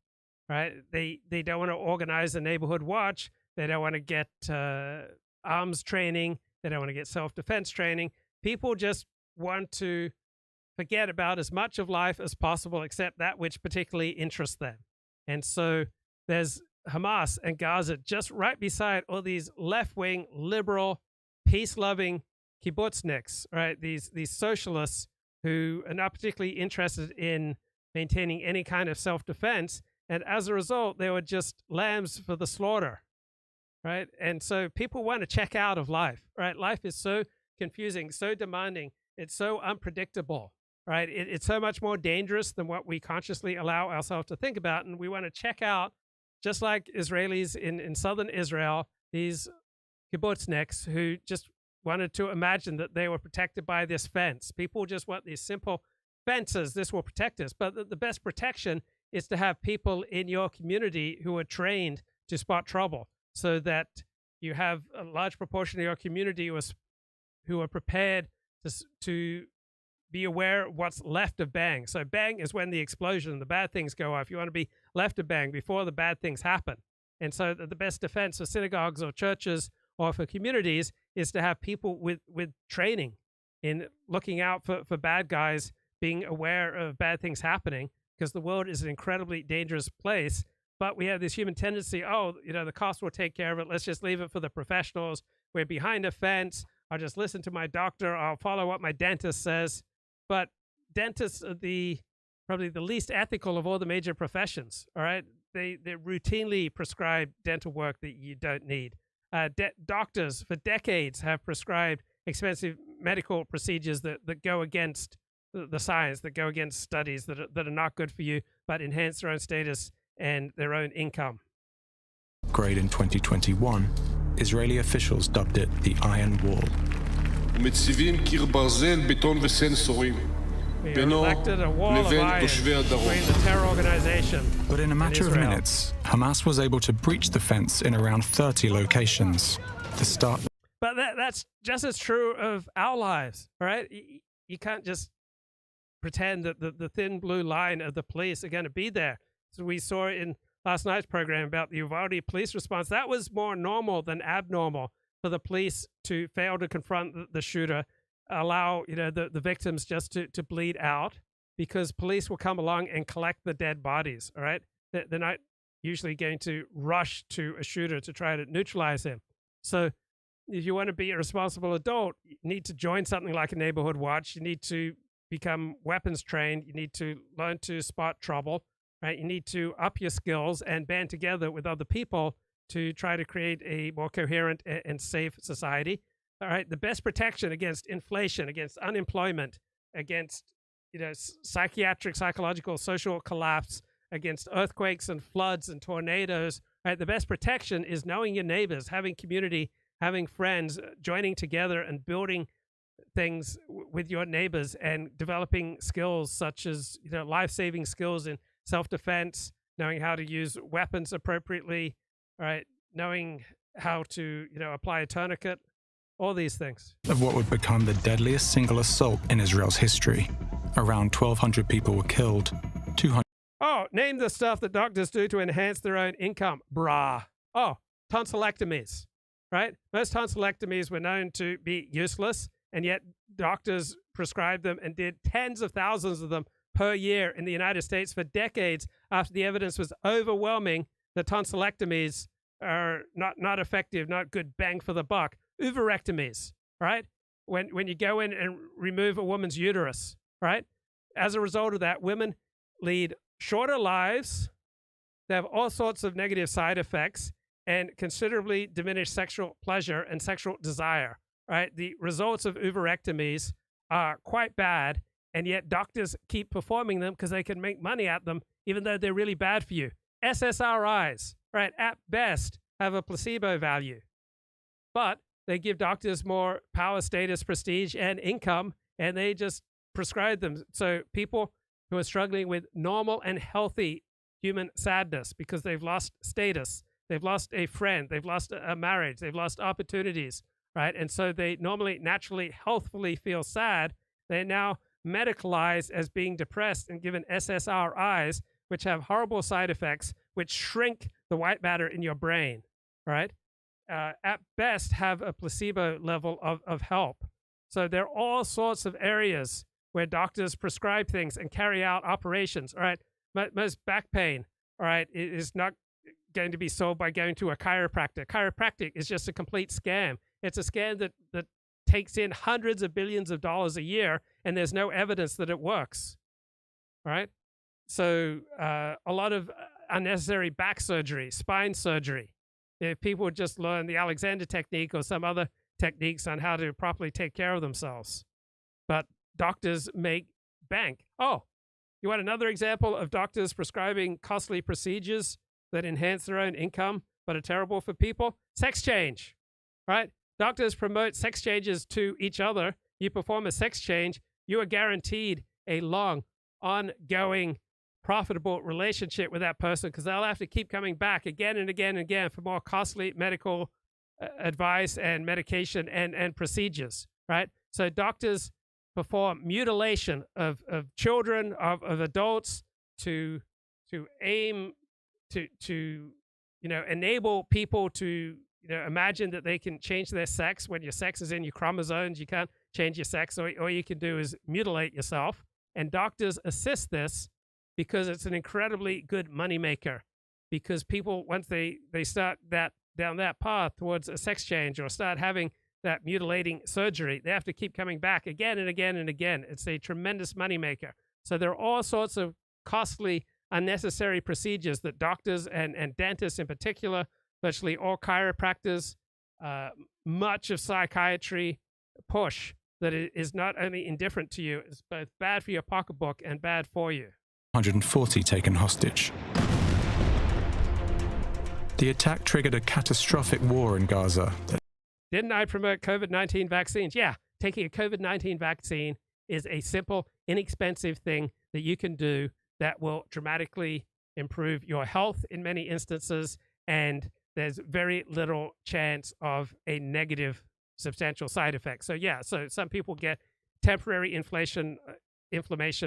right? They don't want to organize a neighborhood watch. They don't want to get arms training. They don't want to get self-defense training. People just want to forget about as much of life as possible except that which particularly interests them. And so there's Hamas and Gaza just right beside all these left-wing, liberal, peace-loving kibbutzniks, right? These socialists who are not particularly interested in maintaining any kind of self-defense. And as a result, they were just lambs for the slaughter, right? And so people want to check out of life, right? Life is so confusing, so demanding. It's so unpredictable, right? It's so much more dangerous than what we consciously allow ourselves to think about. And we want to check out, just like Israelis in southern Israel, these kibbutzniks who just wanted to imagine that they were protected by this fence. People just want these simple fences. This will protect us. But the best protection is to have people in your community who are trained to spot trouble, so that you have a large proportion of your community who are prepared to be aware of what's left of bang. So bang is when the explosion, the bad things go off. You want to be left of bang before the bad things happen. And so the best defense for synagogues or churches or for communities is to have people with training in looking out for bad guys, being aware of bad things happening, because the world is an incredibly dangerous place. But we have this human tendency, the cost will take care of it. Let's just leave it for the professionals. We're behind a fence. I'll just listen to my doctor. I'll follow what my dentist says. But dentists are probably the least ethical of all the major professions, all right? They routinely prescribe dental work that you don't need. Doctors for decades have prescribed expensive medical procedures that go against the science, that go against studies that are not good for you, but enhance their own status and their own income. Grade in 2021, Israeli officials dubbed it the Iron Wall. We elected a wall of iron between the terror organization. But in a matter of minutes, Hamas was able to breach the fence in around 30 locations. But that's just as true of our lives, right? You can't just pretend that the thin blue line of the police are going to be there. So we saw in last night's program about the Uvalde police response. That was more normal than abnormal for the police to fail to confront the shooter, allow the victims just to bleed out, because police will come along and collect the dead bodies, all right? They're not usually going to rush to a shooter to try to neutralize him. So if you want to be a responsible adult, you need to join something like a neighborhood watch. You need to become weapons trained. You need to learn to spot trouble, right? You need to up your skills and band together with other people to try to create a more coherent and safe society. All right. The best protection against inflation, against unemployment, against, psychiatric, psychological, social collapse, against earthquakes and floods and tornadoes, right? The best protection is knowing your neighbors, having community, having friends, joining together and building things with your neighbors and developing skills such as, life-saving skills in self-defense, knowing how to use weapons appropriately, right? Knowing how to, apply a tourniquet, all these things. Of what would become the deadliest single assault in Israel's history. Around 1,200 people were killed, 200... Oh, name the stuff that doctors do to enhance their own income. Brah. Oh, tonsillectomies, right? Most tonsillectomies were known to be useless, and yet doctors prescribed them and did tens of thousands of them per year in the United States for decades after the evidence was overwhelming that tonsillectomies are not effective, not good bang for the buck. Oophorectomies, right? When you go in and remove a woman's uterus, right? As a result of that, women lead shorter lives, they have all sorts of negative side effects, and considerably diminished sexual pleasure and sexual desire, right? The results of oophorectomies are quite bad, and yet doctors keep performing them because they can make money at them, even though they're really bad for you. SSRIs, right, at best have a placebo value, but they give doctors more power, status, prestige, and income, and they just prescribe them. So people who are struggling with normal and healthy human sadness because they've lost status, they've lost a friend, they've lost a marriage, they've lost opportunities, right? And so they normally, naturally, healthfully feel sad. They're now medicalized as being depressed and given SSRIs, which have horrible side effects, which shrink the white matter in your brain, right? At best, have a placebo level of help. So there are all sorts of areas where doctors prescribe things and carry out operations, all right? Most back pain, all right, is not going to be solved by going to a chiropractor. Chiropractic is just a complete scam. It's a scam that takes in hundreds of billions of dollars a year, and there's no evidence that it works, all right? So a lot of unnecessary back surgery, spine surgery. If people would just learn the Alexander technique or some other techniques on how to properly take care of themselves. But doctors make bank. Oh, you want another example of doctors prescribing costly procedures that enhance their own income but are terrible for people? Sex change, right? Doctors promote sex changes to each other. You perform a sex change, you are guaranteed a long, ongoing, profitable relationship with that person because they'll have to keep coming back again and again and again for more costly medical advice and medication and procedures, right? So doctors perform mutilation of children, of adults to aim to enable people to imagine that they can change their sex when your sex is in your chromosomes. You can't change your sex. All you can do is mutilate yourself. And doctors assist this because it's an incredibly good moneymaker. Because people, once they start down that path towards a sex change or start having that mutilating surgery, they have to keep coming back again and again and again. It's a tremendous moneymaker. So there are all sorts of costly, unnecessary procedures that doctors and dentists in particular, virtually all chiropractors, much of psychiatry push that it is not only indifferent to you, it's both bad for your pocketbook and bad for you. 140 taken hostage. The attack triggered a catastrophic war in Gaza. Didn't I promote COVID-19 vaccines? Yeah, taking a COVID-19 vaccine is a simple, inexpensive thing that you can do that will dramatically improve your health in many instances, and there's very little chance of a negative substantial side effect. So yeah, so some people get temporary inflammation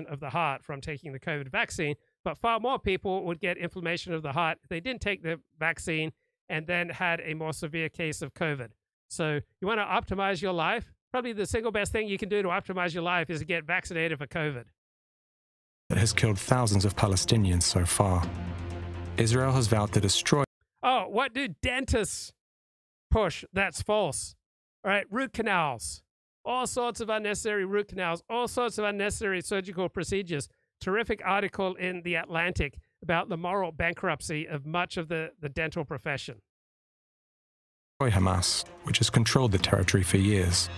of the heart from taking the COVID vaccine, but far more people would get inflammation of the heart if they didn't take the vaccine and then had a more severe case of COVID. So you want to optimize your life? Probably the single best thing you can do to optimize your life is to get vaccinated for COVID. It has killed thousands of Palestinians so far. Israel has vowed to destroy... Oh, what do dentists push? That's false. All right, root canals. all sorts of unnecessary root canals, all sorts of unnecessary surgical procedures. Terrific article in The Atlantic about the moral bankruptcy of much of the dental profession. Hamas, which has controlled the territory for years.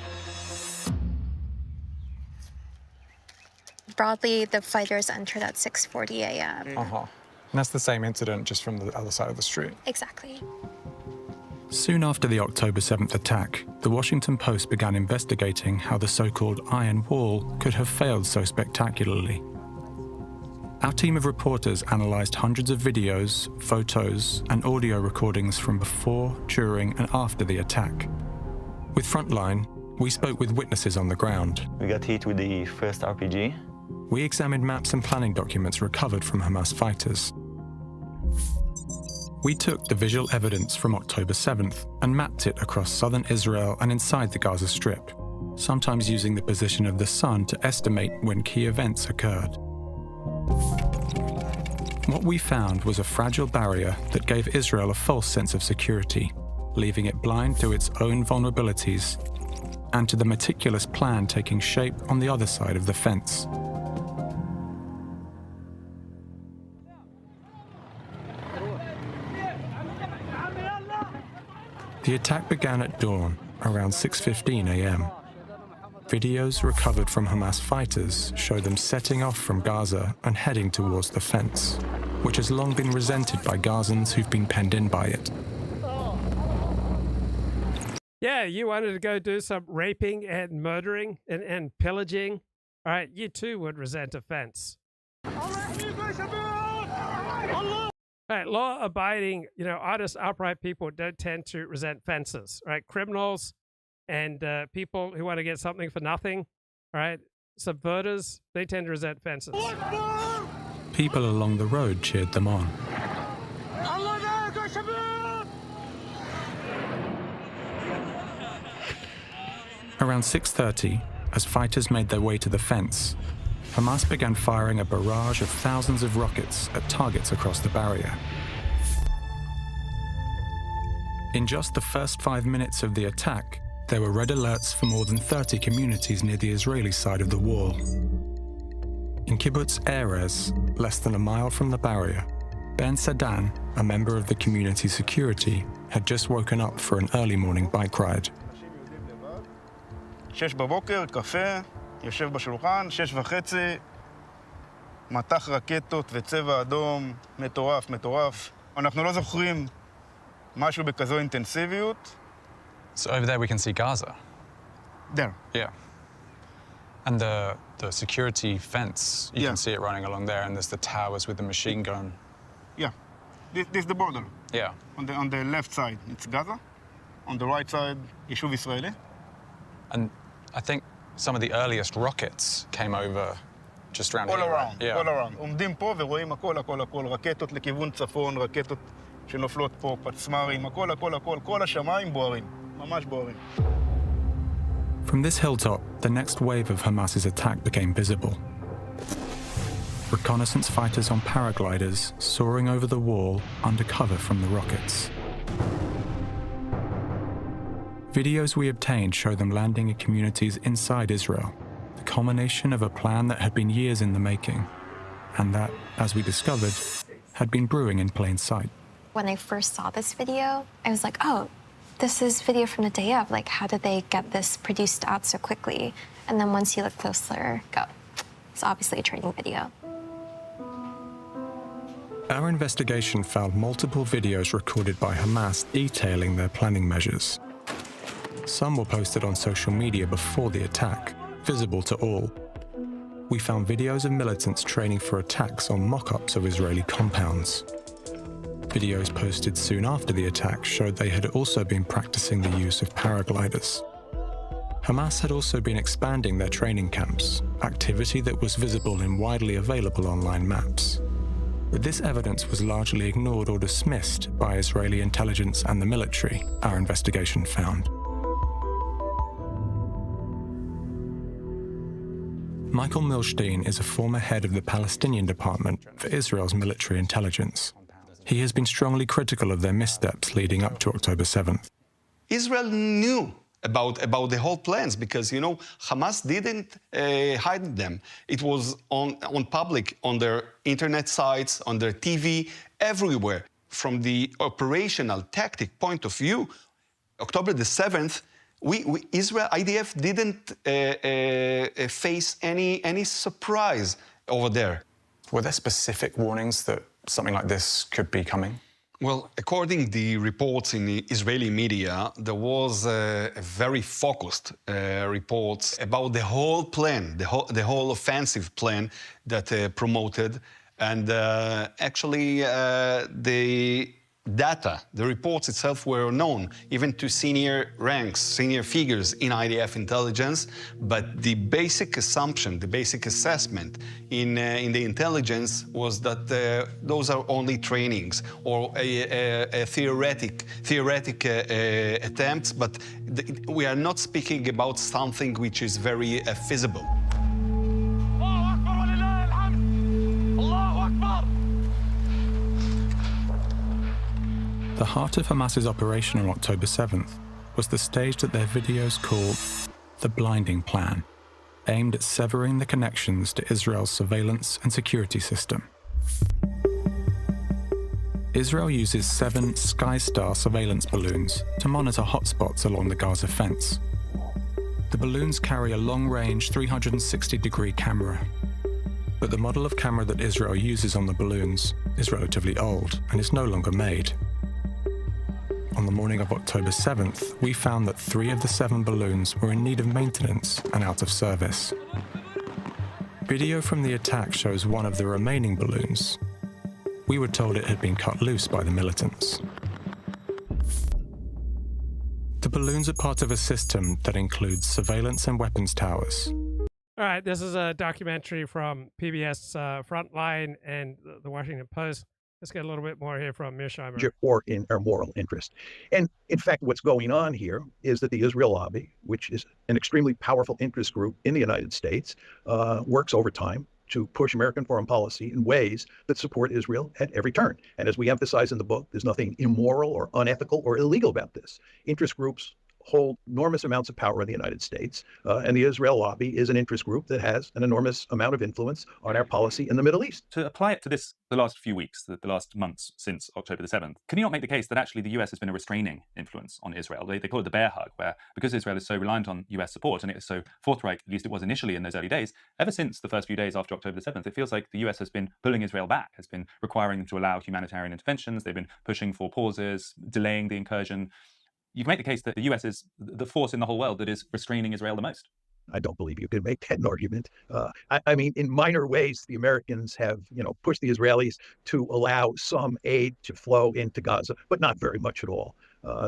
Broadly, the fighters entered at 6:40 a.m. And that's the same incident, just from the other side of the street. Exactly. Soon after the October 7th attack, the Washington Post began investigating how the so-called Iron Wall could have failed so spectacularly. Our team of reporters analysed hundreds of videos, photos, and audio recordings from before, during, and after the attack. With Frontline, we spoke with witnesses on the ground. We got hit with the first RPG. We examined maps and planning documents recovered from Hamas fighters. We took the visual evidence from October 7th and mapped it across southern Israel and inside the Gaza Strip, sometimes using the position of the sun to estimate when key events occurred. What we found was a fragile barrier that gave Israel a false sense of security, leaving it blind to its own vulnerabilities and to the meticulous plan taking shape on the other side of the fence. The attack began at dawn, around 6:15 a.m. Videos recovered from Hamas fighters show them setting off from Gaza and heading towards the fence, which has long been resented by Gazans who've been penned in by it. Yeah, you wanted to go do some raping and murdering and pillaging. All right, you too would resent a fence. All right, law-abiding, honest, upright people don't tend to resent fences. Right, criminals and people who want to get something for nothing, right? Subverters, they tend to resent fences. People along the road cheered them on. Around 6:30, as fighters made their way to the fence, Hamas began firing a barrage of thousands of rockets at targets across the barrier. In just the first 5 minutes of the attack, there were red alerts for more than 30 communities near the Israeli side of the wall. In Kibbutz Erez, less than a mile from the barrier, Ben Sadan, a member of the community security, had just woken up for an early morning bike ride. 6 בבוקר, קפה, יושב בשולחן, 6:30, מטח רקטות וצבע אדום, מטורף, מטורף. אנחנו לא זוכרים משהו בכזו אינטנסיביות. So over there we can see Gaza. There. Yeah. And the security fence, you can see it running along there, and there's the towers with the machine gun. Yeah. This is the border. Yeah. On the left side, it's Gaza. On the right side, יישוב ישראלי. And I think some of the earliest rockets came over just around all here. around, Yeah. all around. עומדים פה ורואים הכל, הכל, הכל. רקטות לכיוון צפון, רקטות שנופלות פה, פצמ"רים, הכל, הכל, הכל. כל השמיים בוערים, ממש בוערים. From this hilltop, the next wave of Hamas's attack became visible. Reconnaissance fighters on paragliders soaring over the wall under cover from the rockets. Videos we obtained show them landing in communities inside Israel, the culmination of a plan that had been years in the making, and that, as we discovered, had been brewing in plain sight. When I first saw this video, I was like, oh, this is video from the day of. Like, how did they get this produced out so quickly? And then once you look closer, go, it's obviously a training video. Our investigation found multiple videos recorded by Hamas detailing their planning measures. Some were posted on social media before the attack, visible to all. We found videos of militants training for attacks on mock-ups of Israeli compounds. Videos posted soon after the attack showed they had also been practicing the use of paragliders. Hamas had also been expanding their training camps, activity that was visible in widely available online maps. But this evidence was largely ignored or dismissed by Israeli intelligence and the military, our investigation found. Michael Mearsheimer is a former head of the Palestinian Department for Israel's military intelligence. He has been strongly critical of their missteps leading up to October 7th. Israel knew about the whole plans, because, you know, Hamas didn't hide them. It was on public, on their internet sites, on their TV, everywhere. From the operational tactic point of view, October the 7th, Israel, IDF didn't face any surprise over there. Were there specific warnings that something like this could be coming? Well, according to the reports in the Israeli media, there was a very focused reports about the whole plan, the whole offensive plan that promoted, and actually the data, the reports itself were known, even to senior ranks, senior figures in IDF intelligence, but the basic assumption, the basic assessment in the intelligence was that those are only trainings or a theoretic attempts, but we are not speaking about something which is very feasible. The heart of Hamas's operation on October 7th was the stage that their videos called the Blinding Plan, aimed at severing the connections to Israel's surveillance and security system. Israel uses 7 Skystar surveillance balloons to monitor hotspots along the Gaza fence. The balloons carry a long-range 360-degree camera, but the model of camera that Israel uses on the balloons is relatively old and is no longer made. On the morning of October 7th, we found that 3 of the 7 balloons were in need of maintenance and out of service. Video from the attack shows one of the remaining balloons. We were told it had been cut loose by the militants. The balloons are part of a system that includes surveillance and weapons towers. All right, this is a documentary from PBS Frontline and the Washington Post. Let's get a little bit more here from Mearsheimer. Or in our moral interest. And in fact, what's going on here is that the Israel lobby, which is an extremely powerful interest group in the United States, works overtime to push American foreign policy in ways that support Israel at every turn. And as we emphasize in the book, there's nothing immoral or unethical or illegal about this. Interest groups hold enormous amounts of power in the United States, and the Israel lobby is an interest group that has an enormous amount of influence on our policy in the Middle East. To apply it to this, the last few weeks, the last months since October the 7th, can you not make the case that actually the US has been a restraining influence on Israel? They call it the bear hug, where because Israel is so reliant on US support, and it is so forthright, at least it was initially in those early days, ever since the first few days after October the 7th, it feels like the US has been pulling Israel back, has been requiring them to allow humanitarian interventions, they've been pushing for pauses, delaying the incursion. You can make the case that the US is the force in the whole world that is restraining Israel the most. I don't believe you can make that argument. I mean, in minor ways, the Americans have, pushed the Israelis to allow some aid to flow into Gaza, but not very much at all.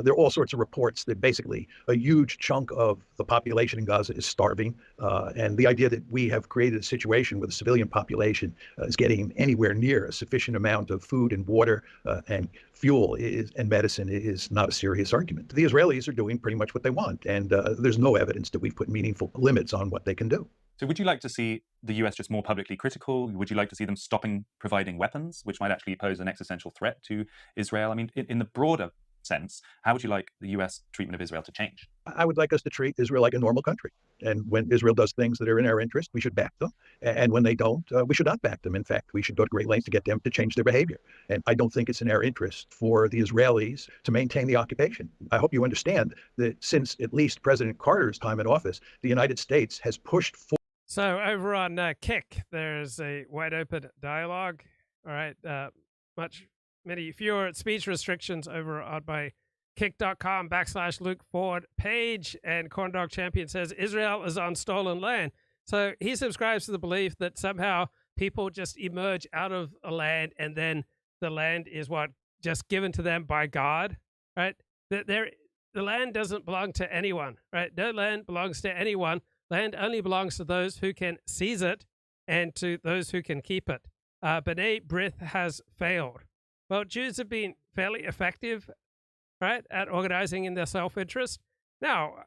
There are all sorts of reports that basically a huge chunk of the population in Gaza is starving. And the idea that we have created a situation where the civilian population is getting anywhere near a sufficient amount of food and water and fuel and medicine is not a serious argument. The Israelis are doing pretty much what they want. And there's no evidence that we've put meaningful limits on what they can do. So would you like to see the US just more publicly critical? Would you like to see them stopping providing weapons, which might actually pose an existential threat to Israel? I mean, in the broader sense, how would you like the US treatment of Israel to change? I would like us to treat Israel like a normal country. And when Israel does things that are in our interest, we should back them. And when they don't, we should not back them. In fact, we should go to great lengths to get them to change their behavior. And I don't think it's in our interest for the Israelis to maintain the occupation. I hope you understand that since at least President Carter's time in office, the United States has pushed for. So over on Kick, there's a wide open dialogue. All right, many fewer speech restrictions over on my kick.com/Luke Ford page. And Corndog Champion says Israel is on stolen land. So he subscribes to the belief that somehow people just emerge out of a land and then the land is just given to them by God, right? The land doesn't belong to anyone, right? No land belongs to anyone. Land only belongs to those who can seize it and to those who can keep it. B'nai B'rith has failed. Well, Jews have been fairly effective, right, at organizing in their self-interest. Now,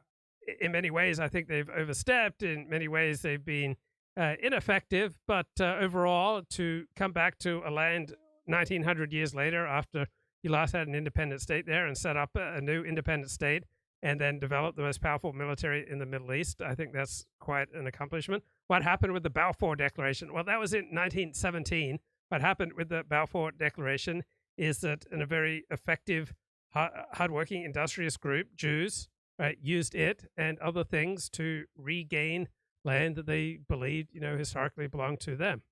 in many ways, I think they've overstepped. In many ways, they've been ineffective. But overall, to come back to a land 1,900 years later after you last had an independent state there and set up a new independent state and then develop the most powerful military in the Middle East. I think that's quite an accomplishment. What happened with the Balfour Declaration? Well, that was in 1917. What happened with the Balfour Declaration is that in a very effective, hardworking, industrious group, Jews, right, used it and other things to regain land that they believed, historically belonged to them.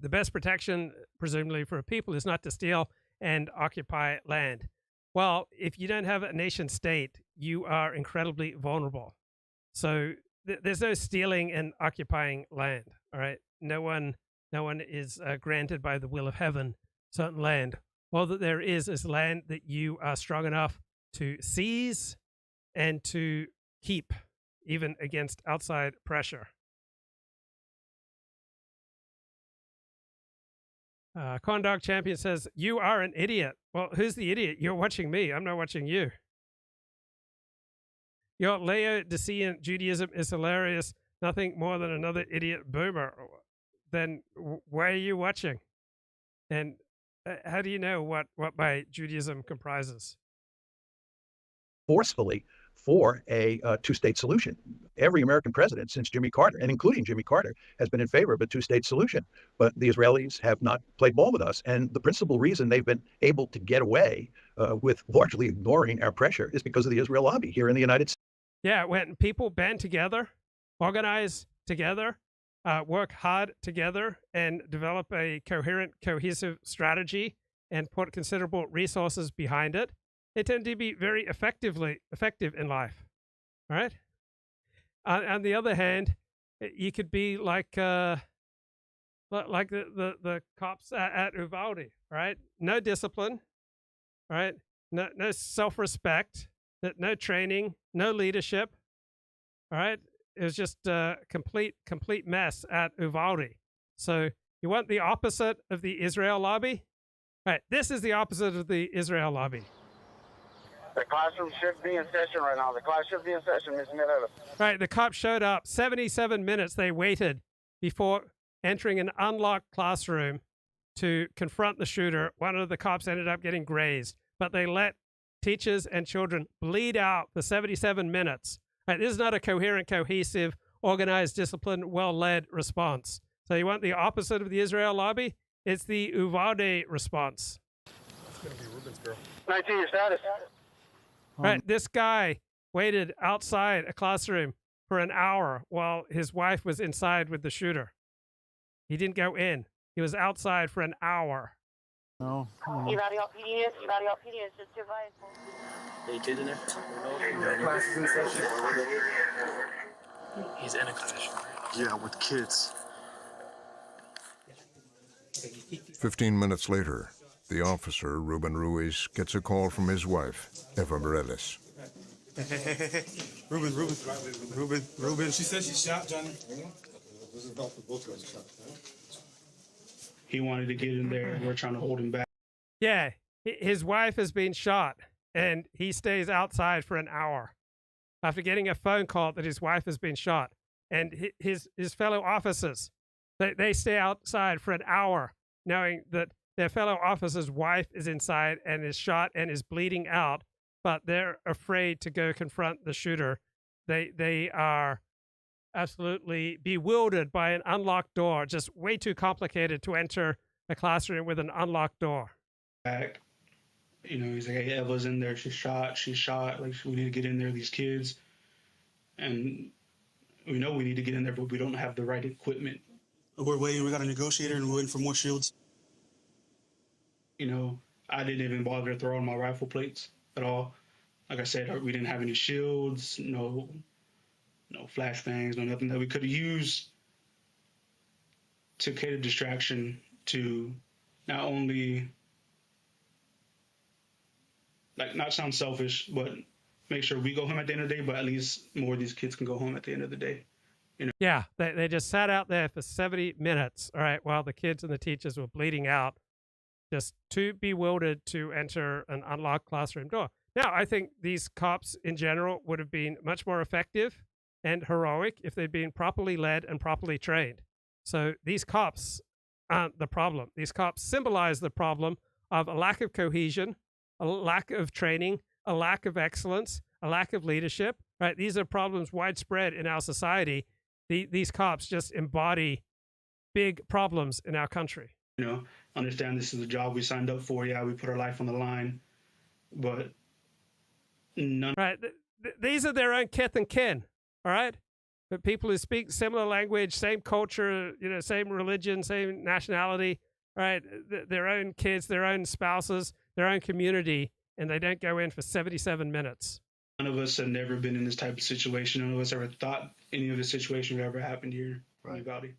The best protection, presumably, for a people is not to steal and occupy land. Well, if you don't have a nation state, you are incredibly vulnerable. So there's no stealing and occupying land, all right? No one is granted by the will of heaven certain land. All that there is land that you are strong enough to seize and to keep, even against outside pressure. Corn Dog Champion says, you are an idiot. Well, who's the idiot? You're watching me. I'm not watching you. Your Laodicean Judaism is hilarious. Nothing more than another idiot boomer. Then why are you watching? And how do you know what my Judaism comprises? Forcefully for a two-state solution. Every American president since Jimmy Carter, and including Jimmy Carter, has been in favor of a two-state solution. But the Israelis have not played ball with us. And the principal reason they've been able to get away with largely ignoring our pressure is because of the Israel lobby here in the United States. Yeah, when people band together, organize together, work hard together, and develop a coherent, cohesive strategy and put considerable resources behind it, they tend to be very effective in life. All right. On the other hand, you could be like the cops at Uvalde, right? No discipline, right? No self-respect, no training, no leadership. All right. It was just a complete mess at Uvalde. So you want the opposite of the Israel lobby? All right. This is the opposite of the Israel lobby. The classroom should be in session right now. The class should be in session, Ms. Mirella. Right, the cops showed up. 77 minutes they waited before entering an unlocked classroom to confront the shooter. One of the cops ended up getting grazed, but they let teachers and children bleed out for 77 minutes. Right, this is not a coherent, cohesive, organized, disciplined, well-led response. So you want the opposite of the Israel lobby? It's the Uvalde response. It's going to be Ruben's girl. 19, your status. Right, this guy waited outside a classroom for an hour while his wife was inside with the shooter. He didn't go in. He was outside for an hour. No. Uvalde PD is just advised. They didn't. Class is in session. He's in a classroom. Yeah, with kids. 15 minutes later, the officer, Ruben Ruiz, gets a call from his wife, Eva Morales. Hey. Ruben. She said she shot Johnny. He wanted to get in there, and we're trying to hold him back. Yeah, his wife has been shot, and he stays outside for an hour after getting a phone call that his wife has been shot. And his fellow officers, they stay outside for an hour knowing that their fellow officer's wife is inside and is shot and is bleeding out, but they're afraid to go confront the shooter. They are absolutely bewildered by an unlocked door, just way too complicated to enter a classroom with an unlocked door. Back, he's like, hey, Eva's in there. She's shot. Like, we need to get in there, these kids. And we know we need to get in there, but we don't have the right equipment. We're waiting. We got a negotiator and we're waiting for more shields. I didn't even bother to throw on my rifle plates at all. Like I said, we didn't have any shields, no flashbangs, no nothing that we could have used to create a distraction to not only, not sound selfish, but make sure we go home at the end of the day, but at least more of these kids can go home at the end of the day. Yeah, they just sat out there for 70 minutes, all right, while the kids and the teachers were bleeding out, just too bewildered to enter an unlocked classroom door. Now, I think these cops in general would have been much more effective and heroic if they'd been properly led and properly trained. So these cops aren't the problem. These cops symbolize the problem of a lack of cohesion, a lack of training, a lack of excellence, a lack of leadership, right? These are problems widespread in our society. These cops just embody big problems in our country. You know, understand this is a job we signed up for. Yeah, we put our life on the line, but none. Right. These are their own kith and kin, all right? But people who speak similar language, same culture, you know, same religion, same nationality, right? Their own kids, their own spouses, their own community, and they don't go in for 77 minutes. None of us have never been in this type of situation. None of us ever thought any of this situation would ever happen here in Uvalde.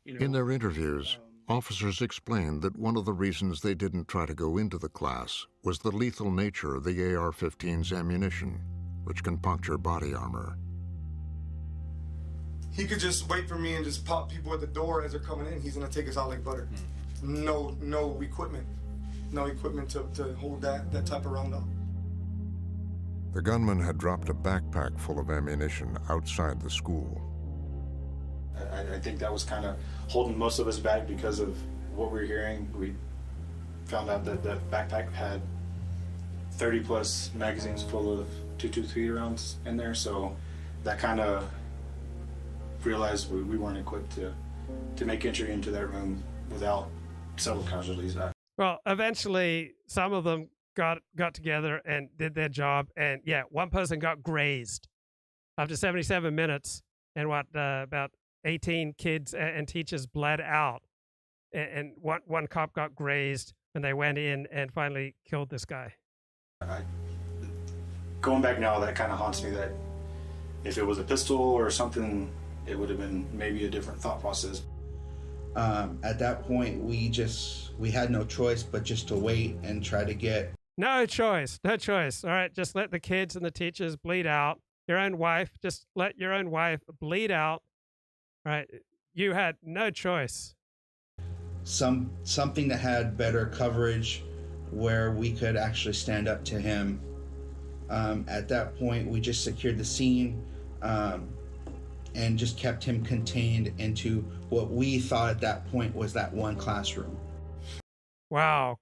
You know, In their interviews, officers explained that one of the reasons they didn't try to go into the class was the lethal nature of the AR-15's ammunition, which can puncture body armor. He could just wait for me and just pop people at the door as they're coming in. He's gonna take us out like butter. No equipment. No equipment to hold that type of round up. The gunman had dropped a backpack full of ammunition outside the school. I think that was kind of holding most of us back because of what we were hearing. We found out that the backpack had 30 plus magazines full of 223 rounds in there, so that kind of realized we weren't equipped to make entry into that room without several casualties. Well, eventually some of them got together and did their job, and yeah, one person got grazed after 77 minutes, and about 18 kids and teachers bled out, and one cop got grazed when they went in and finally killed this guy. Going back now, that kind of haunts me, that if it was a pistol or something, it would have been maybe a different thought process. At that point, we had no choice but just to wait and try to get... No choice. All right, just let the kids and the teachers bleed out. Your own wife, just let your own wife bleed out. All right, you had no choice. Something that had better coverage where we could actually stand up to him. At that point, we just secured the scene and just kept him contained into what we thought at that point was that one classroom. Wow,